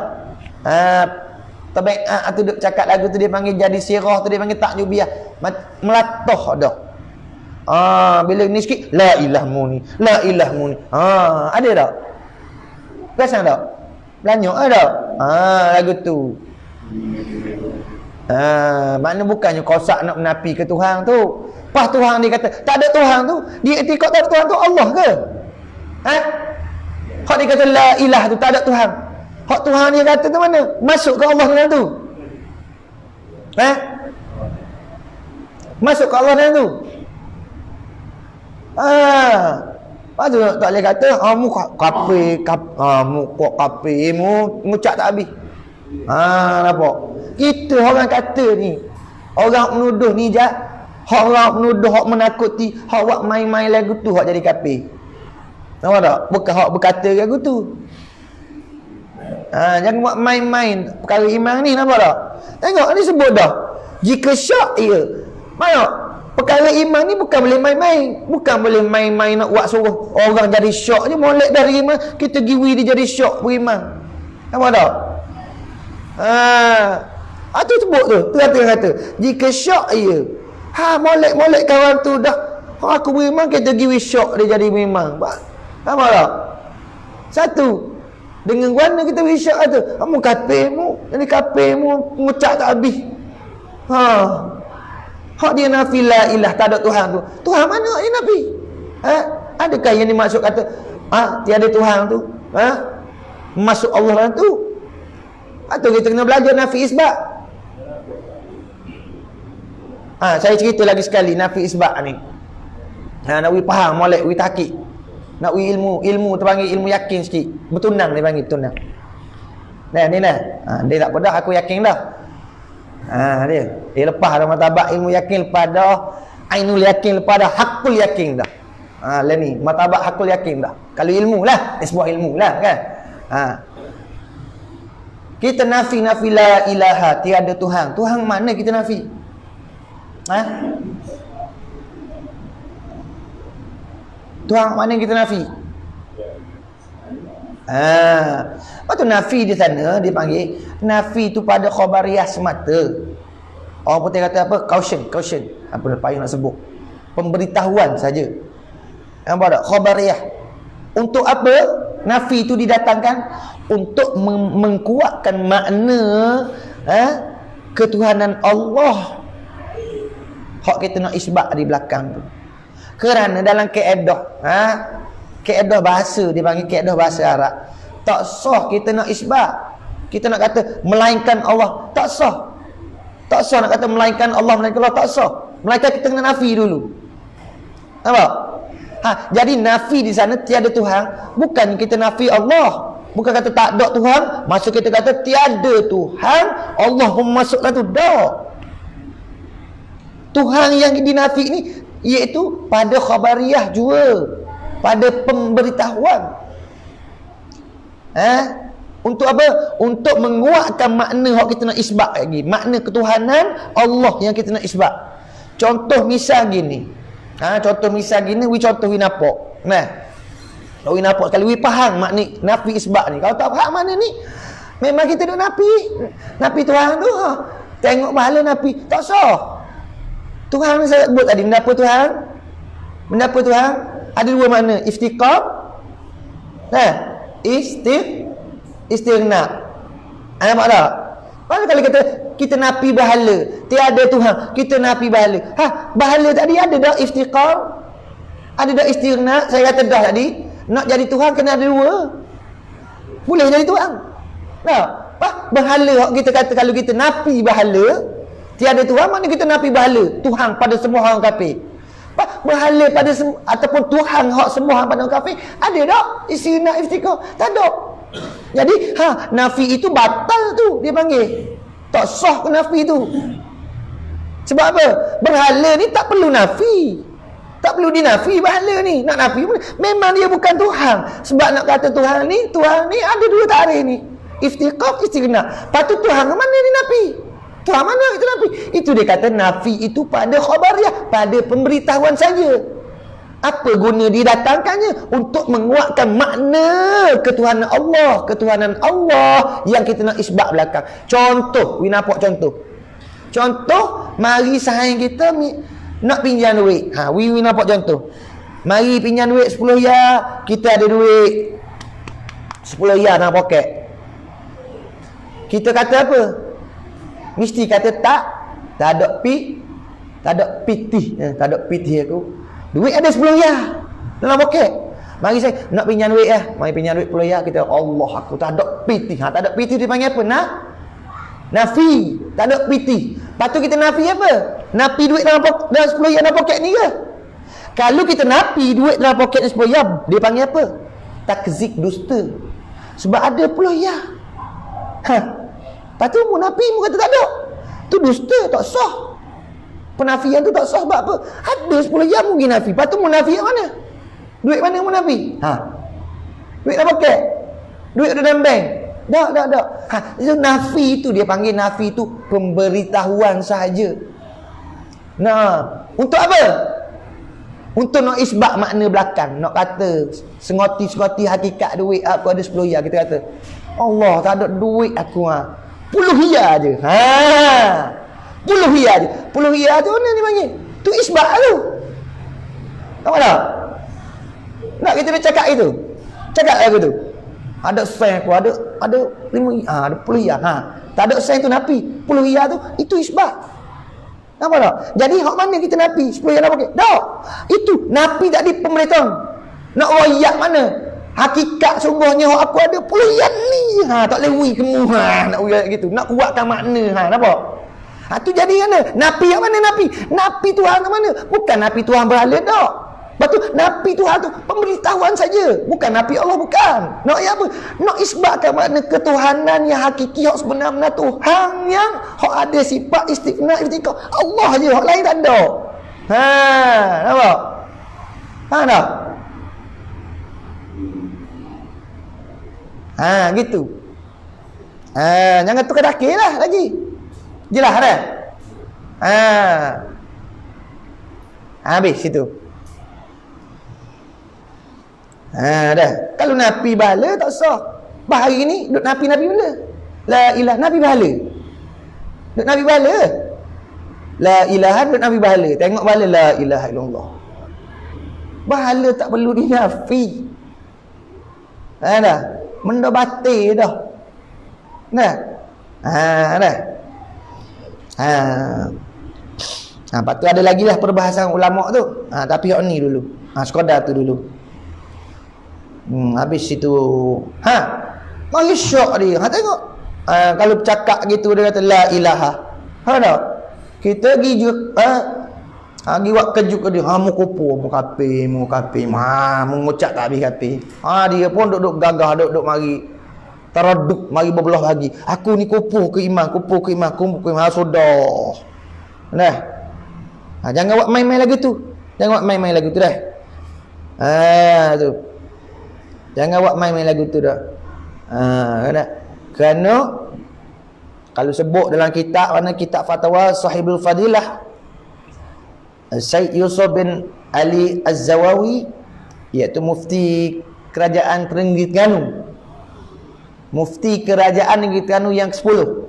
Tabi'ah tu duk cakap lagu tu dia panggil jadi sirah tu dia panggil ta'jubiyah. Melatoh dah. Bila ni sikit la ilah muni. La ilah muni. Ada tak? Perasan tak? Banyak ada. Lagu tu. Makna bukannya kosak nak menapi ke Tuhan tu. Pas Tuhan dia kata tak ada Tuhan tu, dia ikut tak ada Tuhan tu Allah ke? Hak dia kata la ilah tu tak ada Tuhan. Hak Tuhan dia kata tu mana? Masuk ke Allah dalam tu. Masuk ke Allah dalam tu. Lepas tu tak boleh kata mu kape mu ngucap tak habis. Nampak? Kita orang kata ni, orang menuduh ni jahat. Orang menuduh, hak menakuti, hak buat main-main lagu tu, hak jadi kafir. Nampak tak? Bukan hak berkata lagu tu. Jangan buat main-main perkara iman ni, nampak tak? Tengok ni sebut dah. Jika syak Mana? Perkara iman ni bukan boleh main-main. Bukan boleh main-main nak buat suruh orang jadi syak je. Molek dari iman, kita giwi dia jadi syak beriman. Nampak tak? Tu sebut tu. Terang-terang kata. Jika syak molek-molek kawan tu dah. Aku beriman, kita giwi syok dia jadi beriman. Nampak tak? Satu. Dengan mana kita beri syok tu? Kamu kafirmu. Jadi kafirmu ngucap tak habis. Hak dia nafi la ilah tak ada Tuhan tu. Tuhan mana dia nafi? Adakah yang dimaksud kata tiada Tuhan tu? Masuk Allah tu? Atau kita kena belajar nafi isbat? Saya cerita lagi sekali nafi isbat ni. Nak wi faham, molek wi tahqiq. Nak wi ilmu terpanggil ilmu yakin sikit. Bertunang dia panggil bertunang. Ni dia tak pedah aku yakin dah. Dia lepas dah martabat ilmu yakin, lepas dah ainul yakin, lepas dah hakul yakin dah. Lah ni martabat hakul yakin dah. Kalau ilmu lah, sebuah ilmu lah kan. Kita nafi la ilaha, tiada Tuhan. Tuhan mana kita nafi? Tuhan mana kita nafi? Lepas tu nafi di sana dia panggil nafi tu pada khabariyah semata. Orang putih kata apa? Caution. Apa payah nak sebut. pemberitahuan saja. Nampak tak? Khabariyah. Untuk apa nafi itu didatangkan? Untuk mengkuatkan makna ketuhanan Allah. Hak kita nak isbat di belakang tu. Kerana dalam kaedah bahasa, dia panggil kaedah bahasa Arab, tak sah kita nak isbat. Kita nak kata melainkan Allah, tak sah. Tak sah nak kata melainkan Allah, tak sah. Melainkan kita kena nafi dulu. Nampak? Jadi nafi di sana tiada Tuhan, bukan kita nafi Allah. Bukan kata tak ada Tuhan, maksud kita kata tiada Tuhan, Allah pun masuklah tu. Tak. Tuhan yang dinafi ini iaitu pada khabariyah juga, pada pemberitahuan. Untuk apa? Untuk menguatkan makna yang kita nak isbat lagi, makna ketuhanan Allah yang kita nak isbat. Contoh misal gini. Contoh misal gini, contoh nampak. Kalau nampak sekali faham makna nafi isbat ni. Kalau tak faham makna ni, memang kita duk nafi Tuhan tu. Tengok pahala nafi, tak sah. Tuhan saya sebut tadi, benda apa Tuhan? Benda apa Tuhan? Ada dua makna, iftiqar, istighna. Nampak tak? Kalau kata kita nafi bahala, tiada Tuhan, kita nafi bahala. Bahala tadi ada dah iftiqar, ada dah istighna. Saya kata dah tadi, nak jadi Tuhan kena ada dua. Boleh jadi Tuhan. Bahala kita kata, kalau kita nafi bahala, tiada Tuhan, mana kita nafi bahala Tuhan pada semua orang kafir. Bahala pada ataupun Tuhan hak semua orang pada orang kafir, ada tak istighna iftiqar? Tak ada. Jadi nafi itu batal tu dia panggil. Tak sah ke nafi tu. Sebab apa? Berhala ni tak perlu nafi. Tak perlu dinafi bahala ni. Nak nafi memang dia bukan Tuhan. Sebab nak kata Tuhan ni ada dua tarikh ni. Iftiqar, istighna. Patut Tuhan ke mana ni nafi? Tuhan mana kita nafi? Itu dia kata nafi itu pada khabariyah, pada pemberitahuan saja. Apa guna didatangkannya? Untuk menguatkan makna ketuhanan Allah yang kita nak isbat belakang. Contoh, nampak contoh. Contoh, mari sahayang kita nak pinjam duit. Nampak contoh. Mari pinjam duit 10 ya, kita ada duit 10 ya dalam poket. Kita kata apa? Mesti kata tak ada pitih aku. Duit ada 10 ya dalam poket. Mari saya nak pinjam duit mari pinjam duit 10 ya. Kita Allah, aku tak ada pitih. Tak ada pitih dipanggil apa? Nafi. Tak ada pitih. Patut kita nafi apa? Nafi duit dalam 10 ya dalam poket ni ke? Kalau kita nafi duit dalam poket 10 ya, dia panggil apa? Takzik, dusta. Sebab ada 10 ya. Lepas tu nafi mu kata tak ada. Tu dusta, tak sah. Penafian tu tak sah sebab apa? Ada 10 jam mungkin nafi. Lepas tu munafi yang mana? Duit mana munafi? Duit dalam poket? Duit ada dalam bank? Tak. Itu nafi tu dia panggil nafi tu pemberitahuan sahaja. Untuk apa? Untuk nak isbat makna belakang. Nak kata sengoti hakikat duit aku ada 10 ya. Kita kata Allah tak ada duit aku 10 ya je. 10 ya je. 10 ya tu mana ni panggil? Tu isbat tu. Nampak tak? Nak kita nak cakap itu. Cakap aku tu. Ada sen aku, ada 5 ada 10 ya. Tak ada sen tu nafi. 10 ya tu itu isbat. Nampak tak? Jadi hak mana kita nafi? 10 ya nak pakai? Tak. Itu nafi tadi pemberitahuan. Nak royak mana? Hakikat sungguhnya aku ada 10 ya ni. Tak boleh kemu nak royak gitu. Nak kuatkan makna. Nampak? Tu jadi mana? Nafi yang mana nafi? Nafi Tuhan yang mana? Bukan nafi Tuhan berhala tak. Lepas tu nafi Tuhan tu pemberitahuan saja. Bukan nafi Allah, bukan. Nak apa? Nak isbatkan makna ketuhanan yang hakiki, hak sebenar-benar Tuhan yang hak ada sifat istighna, iftiqar. Allah je, hak lain tak ada. Nampak? Faham tak? Gitu. Jangan tukar dakil lah lagi. Jelas dah? Habis situ. Dah. Kalau nafi bahala tak sah. Hari ni duk nafi bila? La ilah nafi bahala. Duk nafi bahala. La ilaha duk Nabi bahala. Tengok bahala la ilaha illallah. Bahala tak perlu dinafi. Dah. Benda batil dah. Dah. Dah. Lepas tu ada lagi lah perbahasan ulama tu. Tapi yang ni dulu. Sekadar tu dulu. Habis itu. Mari syok dia. Tengok. Kalau bercakap gitu dia kata la ilaha. Tak? Kita pergi pergi buat kejut ke dia. Mu kupu, mu kafir. Mengucap tak habis kafir. Dia pun duduk gagah, duduk mari taraduk, mari berbelah lagi. Aku ni kupu ke iman. Sudah. Dah. Jangan buat main-main lagu tu. Dah. Tu. Jangan buat main-main lagu tu dah. Dah. Kerana kalau sebut dalam kitab, mana kitab fatwa Sahibul Fadilah Syekh Yusuf bin Ali Az-Zawawi, iaitu mufti kerajaan Terengganu. Mufti kerajaan Terengganu yang ke-10.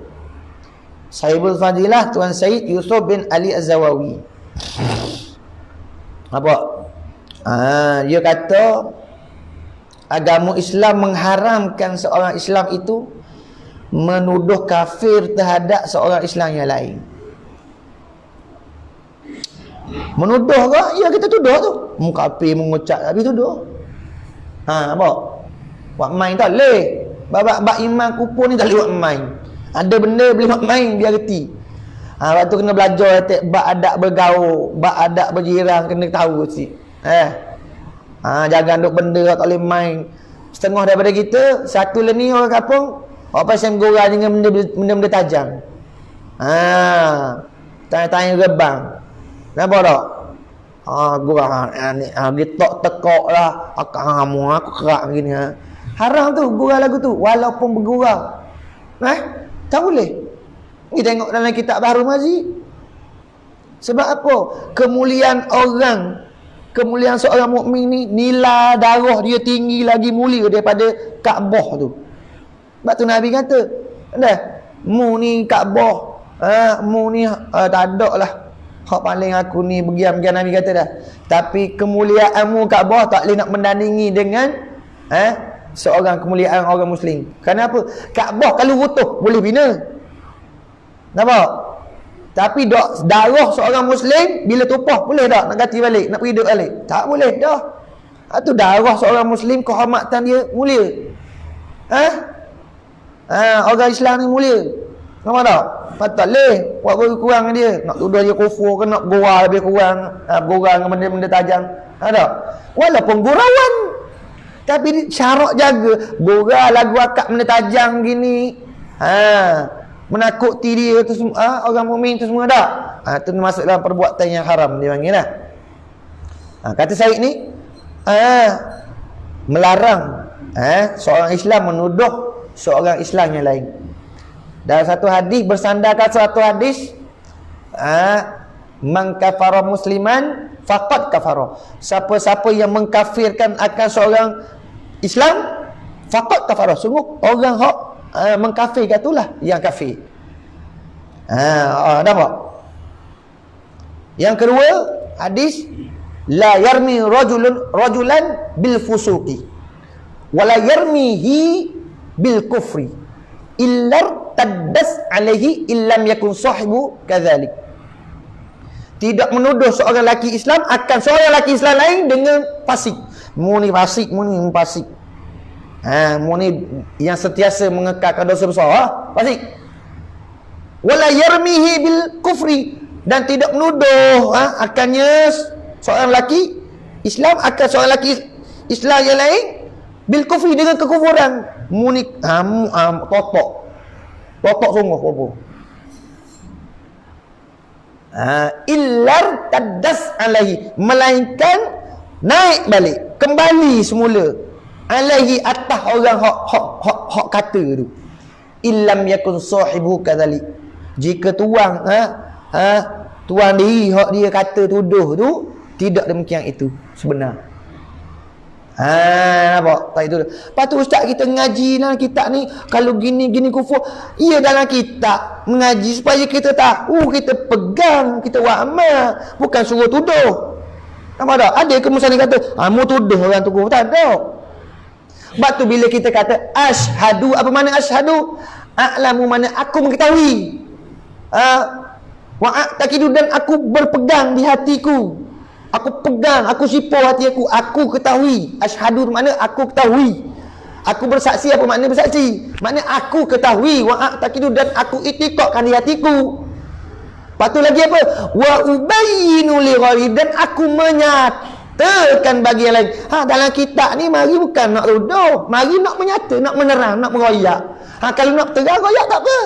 Sahibul Fadilah Tuan Syekh Yusuf bin Ali Az-Zawawi. Apa? Dia kata agama Islam mengharamkan seorang Islam itu menuduh kafir terhadap seorang Islam yang lain. Menuduh ke? Ya, kita tuduh tu. Kafir mengucap tapi tuduh. Apa? Buat main tak leh. Bab iman kupur ni tak boleh buat main. Ada benda boleh buat main biar reti. Waktu kena belajar bab adab bergaul, bab adab berjiran kena tahu si. Jangan duk benda tak boleh main. Setengah daripada kita, satu lah ni orang kampung, apa pasal gorang dengan benda-benda tajam. Tanya-tanya gebang. Nampak tak? Gorang dia tekak lah. Aku kerak begini. Haram tu gurau lagu tu walaupun bergurau. Tak boleh. Ni tengok dalam kitab Bahrul Mazi. Sebab apa? Kemuliaan seorang mukmin ni, nilai darah dia tinggi lagi mulia daripada Kaabah tu. Sebab tu Nabi kata, dah, mu ni Kaabah, mu ni tak ada lah. Hak paling aku ni begiam-begiam Nabi kata dah. Tapi kemuliaanmu Kaabah tak boleh nak mendandingi dengan seorang kemuliaan orang Muslim. Kenapa? Kaabah kalau runtuh boleh bina. Nampak? Tapi darah seorang Muslim bila tumpah boleh tak nak ganti balik, nak pergi duduk balik? Tak boleh dah. Itu darah seorang Muslim, kehormatan dia mulia. Orang Islam ni mulia. Nampak tak? Patut leh buat kurang dia. Nak tuduh dia kufur ke nak gurau lebih kurang, gurau dengan benda-benda tajam. Tak? Walaupun gurauan, tapi syarat jaga. Gurau lagu akak benda tajam gini. Menakuti dia tu semua, orang mukmin tu semua tak? Itu masuk dalam perbuatan yang haram dia panggil lah. Kata Syekh ni melarang seorang Islam menuduh seorang Islam yang lain. Dalam satu hadis, bersandarkan satu hadis, man kafara musliman faqad kafara. Siapa-siapa yang mengkafirkan akan seorang Islam, faqad kafara. Sungguh orang hak mengkafirkan itulah yang kafir. Nampak? Yang kedua, hadis la yarmi rajulan bil fusuqi wala yarmihi bil kufri illa taddas alaihi illam yakun sahibu kadzalik. Tidak menuduh seorang lelaki Islam akan seorang lelaki Islam lain dengan fasik. Mu ni fasik, mu ni fasik. Mu ni yang sentiasa mengekalkan dosa besar, fasik. Wala yarmihi bil kufri, dan tidak menuduh akannya seorang lelaki Islam akan seorang lelaki Islam yang lain bil kufri, dengan kekufuran. Mu ni totok sungguh apa? Illar taddas alaihi, melainkan naik balik, kembali semula alaihi, atas orang hak kata tu. Illam yakun sahibu kadzalik, jika tuang tuang diri hak dia kata tuduh tu tidak demikian itu sebenar. Nampak? Tak itu. Lepas tu ustaz kita ngaji dalam kitab ni, kalau gini-gini kufur, ia dalam kitab mengaji supaya kita tahu, kita pegang, kita amal, bukan suruh tuduh. Nampak tak? Ada ke Musa ni kata, mu tuduh orang tu kufur? Tak ada. Sebab tu bila kita kata asyhadu, apa makna asyhadu? A'lamu, mana aku mengetahui. Wa a'taqidu, dan aku berpegang di hatiku. Aku pegang, aku sipau hati aku ketahui. Asyhadu makna aku ketahui. Aku bersaksi, apa makna bersaksi? Makna aku ketahui. Wa a'taqidu, dan aku iktikadkan di hatiku. Lepas tu lagi apa? Wa ubayyinu li ghairi, dan aku menyatakan bagi yang lain. Dalam kitab ni mari bukan nak tuduh, mari nak menyata, nak menerang, nak meroyak. Kalau nak terang royak tak apa.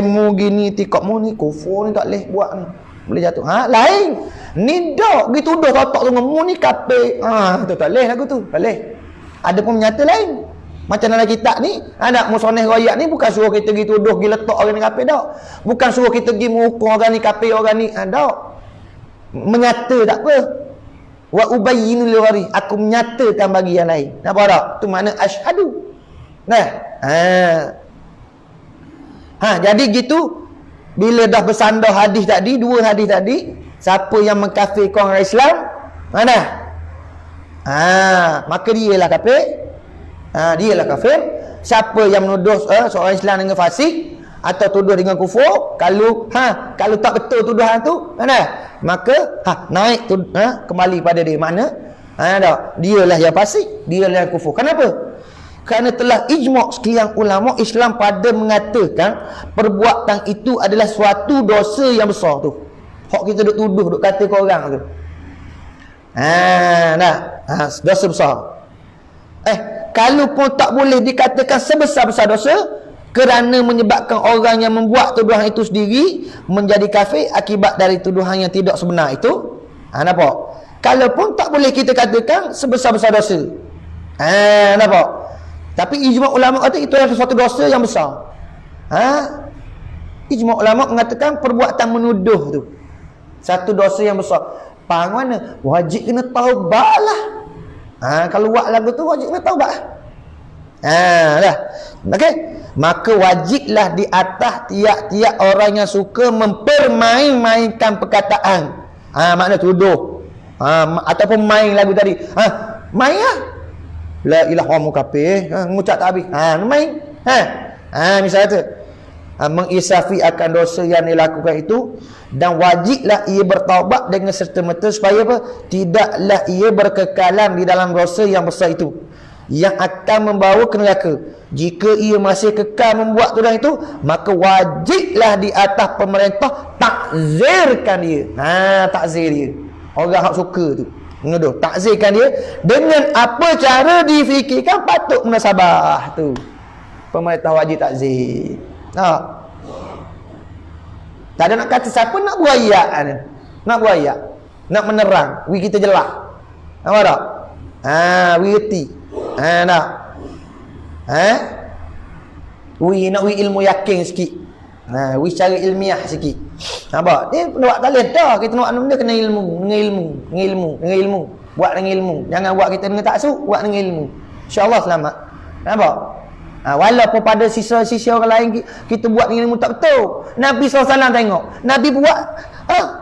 Mu gini, tikadmu ni kufur ni, tak boleh buat ni. Boleh jatuh. Lain. Ni dok gitu tuduh tak dengan mu ni kafir. Tu tak boleh lagu tu. Tak boleh. Ada pun menyata lain. Macam dalam kitab ni, anak musoneh royak ni bukan suruh kita pergi tuduh, pergi letak orang ni kafir dak. Bukan suruh kita pergi mengukur orang ni kafir, orang ni dak. Menyata tak apa. Wa ubayyinu li ghairi, aku menyatakan bagi yang lain. Nampak tak? Tu makna asyhadu. Nah. Jadi gitu. Bila dah bersandar hadis tadi, dua hadis tadi, siapa yang mengkafirkan orang Islam, mana? Maka dialah kafir. Dialah kafir. Siapa yang menuduh seorang Islam dengan fasik atau tuduh dengan kufur, kalau tak betul tuduhan tu, mana? Maka naik kembali pada dia. Mana? Dialah yang fasik, dialah yang kufur. Kenapa? Kerana telah ijma' sekian ulama Islam pada mengatakan perbuatan itu adalah suatu dosa yang besar tu. Hak kita duk tuduh, duk kata ke orang tu. Dosa besar. Kalau pun tak boleh dikatakan sebesar-besar dosa, kerana menyebabkan orang yang membuat tuduhan itu sendiri menjadi kafir akibat dari tuduhan yang tidak sebenar itu. Nampak? Kalau pun tak boleh kita katakan sebesar-besar dosa. Nampak? Tapi ijma' ulama kata itu adalah suatu dosa yang besar. Ijma' ulama mengatakan perbuatan menuduh tu satu dosa yang besar. Faham mana? Wajib kena taubat lah. Kalau buat lagu tu wajib kena taubat. Dah. Okey. Maka wajiblah di atas tiap-tiap orang yang suka mempermain-mainkan perkataan. Makna tuduh. Ataupun main lagu tadi. Main lah. La ilaha illallah kafir, ngucap tak habis. Main. Misalnya tu. Mengisafi akan dosa yang dilakukan itu, dan wajiblah ia bertaubat dengan serta-merta supaya apa? Tidaklah ia berkekalan di dalam dosa yang besar itu yang akan membawa ke neraka. Jika ia masih kekal membuat tuduhan itu, maka wajiblah di atas pemerintah takzirkan dia. Takzir dia. Orang hak suka tu menuduh, takzirkan dia dengan apa cara difikirkan patut munasabah tu. Pemerintah wajib takzir. Tak ada nak kata siapa nak berayak ni. Nak berayak, nak menerang, we kita jelas. Nampak tak? We reti. Nak. Nak we ilmu yakin sikit. We secara ilmiah sikit. Nampak? Dia nak tak boleh dah. Kita nak benda kena ilmu, dengan ilmu. Buat dengan ilmu. Jangan buat kita dengan taksub, buat dengan ilmu. InsyaAllah selamat. Nampak? Walaupun pada sisa-sisa orang lain kita buat dengan ilmu tak betul. Nabi SAW tengok. Nabi buat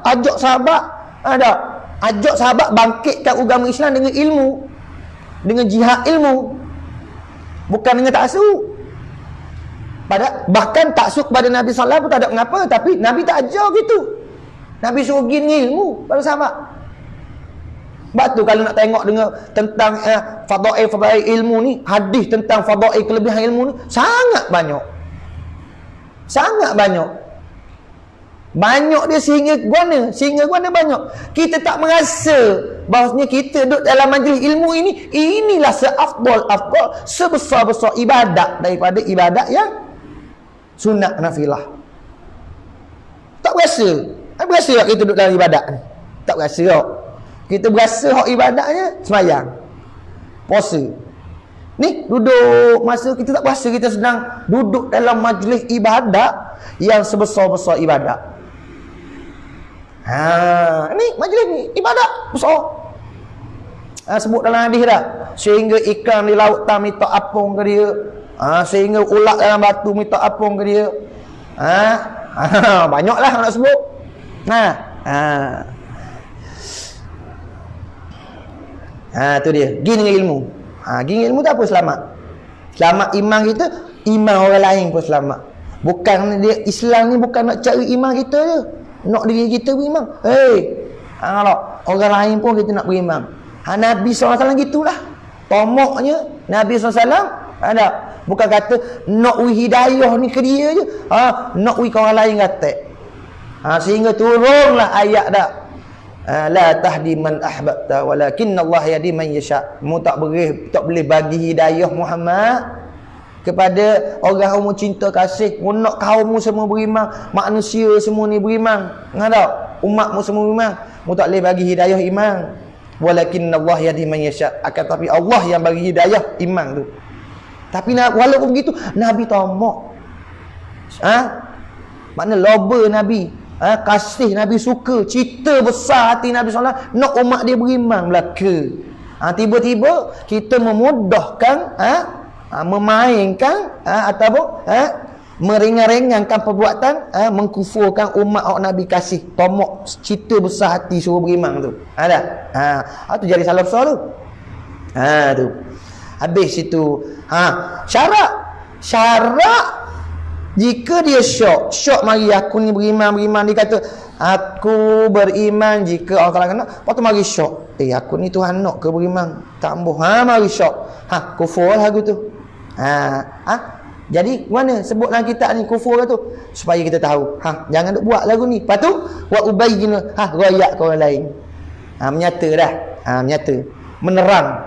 ajak sahabat, ajak sahabat bangkitkan agama Islam dengan ilmu. Dengan jihad ilmu. Bukan dengan taksub. Bahkan taksub kepada Nabi SAW pun tak ada mengapa, tapi Nabi tak ajar gitu. Nabi suruh gini ilmu pada sahabat. Sebab tu kalau nak tengok dengan tentang fadail ilmu ni, hadis tentang fadail kelebihan ilmu ni sangat banyak. Sangat banyak. Banyak dia sehingga guna banyak. Kita tak merasa bahawasanya kita duduk dalam majlis ilmu ini, inilah seafdal sebesar-besar ibadat daripada ibadat yang sunat nafilah. Tak berasa. Tak berasa tak kita duduk dalam ibadat ni? Tak berasa tak? Kita berasa hak ibadatnya sembahyang, puasa. Ni duduk masa kita tak berasa kita sedang duduk dalam majlis ibadat yang sebesar-besar ibadat. Ni majlis ni ibadat besar. Sebut dalam hadis dah. Sehingga ikan di lautan minta apung ke dia. Sehingga ulat dalam batu minta apung ke dia. Banyaklah nak sebut. Tu dia. Gini ilmu. Gini ilmu tak apa selamat. Selamat iman kita, iman orang lain pun selamat. Bukan dia Islam ni bukan nak cari iman kita je. Nak diri kita beriman. Orang lain pun kita nak beriman. Nabi SAW gitulah. Tomoknya Nabi SAW ada. Bukan kata nak hidayah ni ke dia je. Nak ke orang lain kata. Sehingga turunlah ayat dah. La tahdi man ahbabta walakinna Allah yahdi man yasha. Mu tak boleh bagi hidayah Muhammad kepada orang kamu cinta kasih. Mu nak kaummu semua beriman, manusia semua ni beriman. Ngada umatmu semua beriman. Mu tak boleh bagi hidayah iman. Walakinna Allah yahdi man yasha. Akan tapi Allah yang bagi hidayah iman tu. Tapi walaupun begitu Nabi tamak. Makna loba Nabi. Kasih Nabi suka, cita besar hati Nabi SAW nak umat dia beriman belaka. Tiba-tiba kita memudahkan memainkan ataupun meringan-ringankan perbuatan mengkufurkan umat Nabi kasih. Tomok cita besar hati suruh beriman tu. Ada. Tu jadi salah besar tu. Tu. Habis itu. Syarat jika dia syok mari aku ni beriman, dia kata aku beriman jika Allah Taala kena, lepas tu mari syok. Aku ni Tuhan nak ke beriman? Tambah mari syok. Kufur lagu tu. Jadi mana sebutlah kita ni kufur tu supaya kita tahu. Jangan duk buat lagu ni. Lepas tu wa ubayyin royak ke orang lain. Menyata dah. Menyata. Menerang.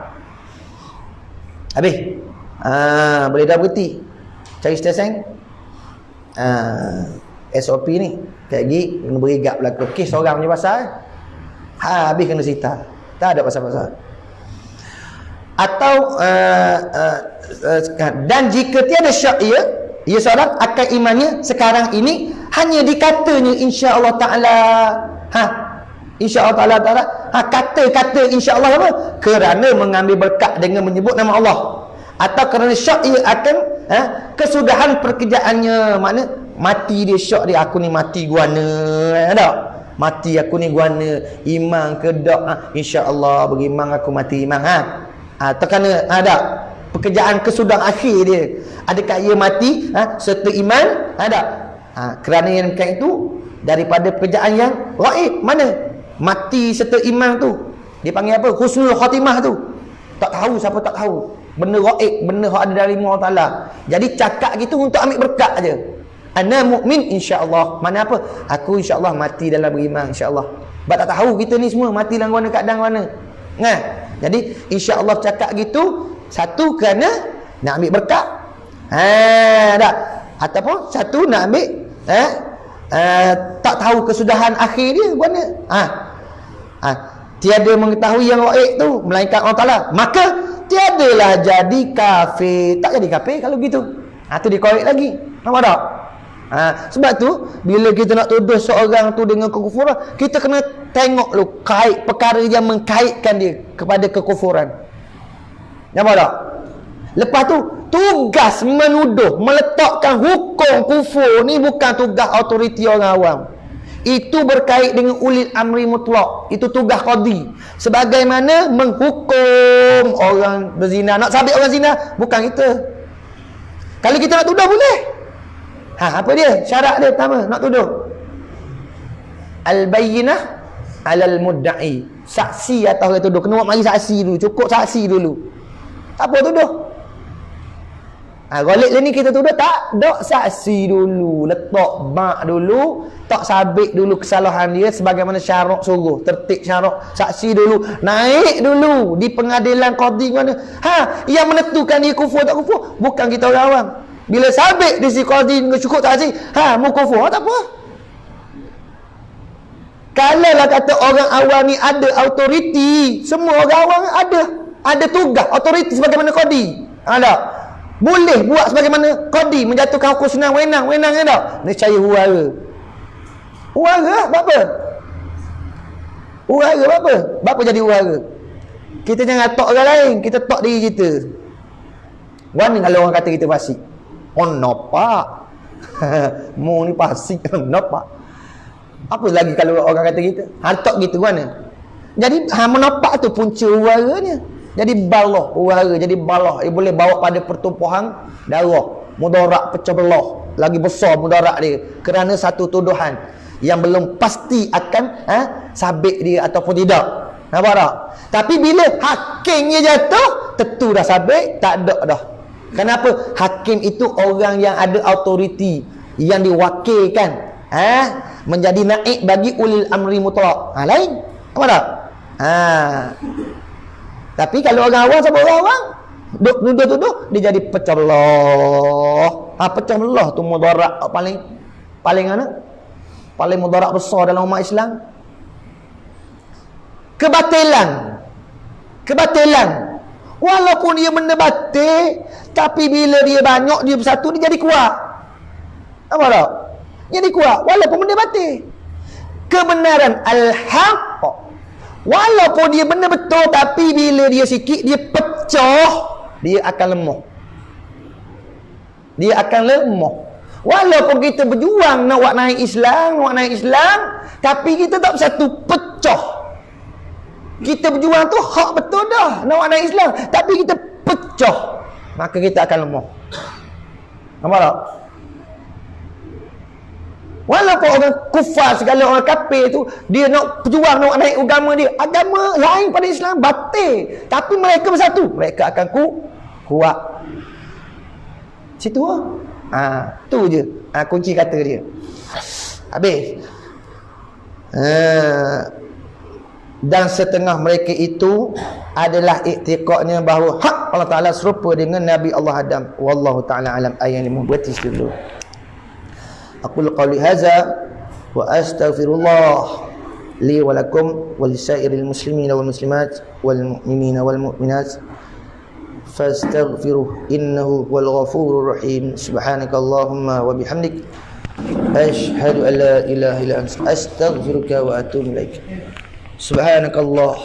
Habis. Boleh dah berhenti. Cari stesen. SOP ni kayak gini kena beri gap berlaku. Kes orang punya pasal habis kena sita. Tak ada pasal-pasal. Atau dan jika tiada syak ia seorang akan imannya sekarang ini hanya dikatanya insya-Allah taala. Insya-Allah taala kata-kata insya-Allah apa? Kerana mengambil berkat dengan menyebut nama Allah. Atau kerana syak ia akan kesudahan pekerjaannya. Makna mati dia syak dia, aku ni mati guana. Tak? Mati aku ni guana. Iman ke tak? InsyaAllah beriman aku mati iman. Atau kerana ada pekerjaan kesudahan akhir dia. Adakah ia mati serta iman? Ada. Kerana yang itu daripada pekerjaan yang gaib. Mana? Mati serta iman tu. Dia panggil apa? Husnul khatimah tu. Tak tahu, siapa tak tahu. Benda gaib, benda yang ada dari Allah Taala. Jadi cakap gitu untuk ambil berkat aja. Ana mukmin insya-Allah. Mana apa? Aku insya-Allah mati dalam beriman insya-Allah. Sebab tak tahu kita ni semua mati dalam mana keadaan mana. Jadi insya-Allah cakap gitu satu kerana nak ambil berkat. Tak. Ataupun satu nak ambil tak tahu kesudahan akhir dia mana. Tiada mengetahui yang gaib tu melainkan Allah Taala. Maka tiadalah jadi kafir. Tak jadi kafir kalau gitu. Tu dikorek lagi. Nampak tak? Sebab tu bila kita nak tuduh seorang tu dengan kekufuran, kita kena tengok lu kait perkara yang mengkaitkan dia kepada kekufuran. Nampak tak? Lepas tu tugas menuduh, meletakkan hukum kufur ni bukan tugas autoriti orang awam. Itu berkait dengan ulil amri mutlak. Itu tugas qadi. Sebagaimana menghukum orang berzina. Nak sabit orang zina bukan kita. Kalau kita nak tuduh boleh. Apa dia? Syarat dia pertama nak tuduh. Al-bayyinah alal mudda'i. Saksi atas orang tuduh. Kena buat mari saksi dulu. Cukup saksi dulu. Tak apa tuduh. Galik ni kita tuduh tak dok saksi dulu, letak mak dulu, tak sabit dulu kesalahan dia sebagaimana syarak suruh, tertib syarak, saksi dulu, naik dulu di pengadilan qadi mana. Yang menentukan dia kufur tak kufur bukan kita orang awam. Bila sabit di si qadi cukup tak saksi, mu kufur tak apa. Kalaulah kata orang awam ni ada autoriti, semua orang awam ada tugas autoriti sebagaimana qadi. Ada boleh buat sebagaimana qadi menjatuhkan hukum senang wenang kan tak? Nescaya huara. Huara buat apa? Huara buat apa? Buat apa jadi huara? Kita jangan tok orang lain, kita tok diri kita. Wan kalau orang kata kita fasik. Oh nampak. Mu ni fasik nampak. Apa lagi kalau orang kata kita? Tok gitu mana? Jadi menampak tu punca waranya. Jadi balah wara, jadi balah. Ia boleh bawa pada pertumpahan darah, mudarat pecah belah. Lagi besar mudarat dia kerana satu tuduhan yang belum pasti akan sabit dia ataupun tidak. Nampak tak? Tapi bila hakimnya jatuh, tentu dah sabit, tak ada dah. Kenapa? Hakim itu orang yang ada autoriti, yang diwakilkan menjadi naik bagi ulil amri mutlak. Lain. Apa tak? Tapi kalau orang awam sama orang awam, duduk dia jadi pecah belah. Pecah belah tu mudarat paling mana? Paling mudarat besar dalam umat Islam. Kebatilan. Walaupun dia benda batil, tapi bila dia banyak, dia bersatu, dia jadi kuat. Apa tak? Jadi kuat walaupun benda batil. Kebenaran al-haq, walaupun dia benda betul, tapi bila dia sikit, dia pecah, dia akan lemah. Walaupun kita berjuang nak buat naik Islam, tapi kita tak bersatu, pecah. Kita berjuang tu hak betul dah, nak buat naik Islam, tapi kita pecah, maka kita akan lemah. Nampak tak? Walaupun orang kufar, segala orang kafir tu, dia nak berjuang nak naik agama dia, agama lain pada Islam batil, tapi mereka bersatu, mereka akan kuat. Situ tu je kunci kata dia. Habis. Dan setengah mereka itu adalah iktiqadnya bahawa hak Allah Ta'ala serupa dengan Nabi Allah Adam. Wallahu ta'ala alam. Ayat 5 berarti dulu. Aqul qawli hadza wa astaghfirullah li wa lakum wa lisairil muslimina wal muslimat wal mu'minina wal mu'minat fastaghfiruh innahu wal ghafurur rahim. Subhanakallahumma wa bihamdik asyhadu an la ilaha illa anta astaghfiruka wa atubu ilaik. Subhanakallah.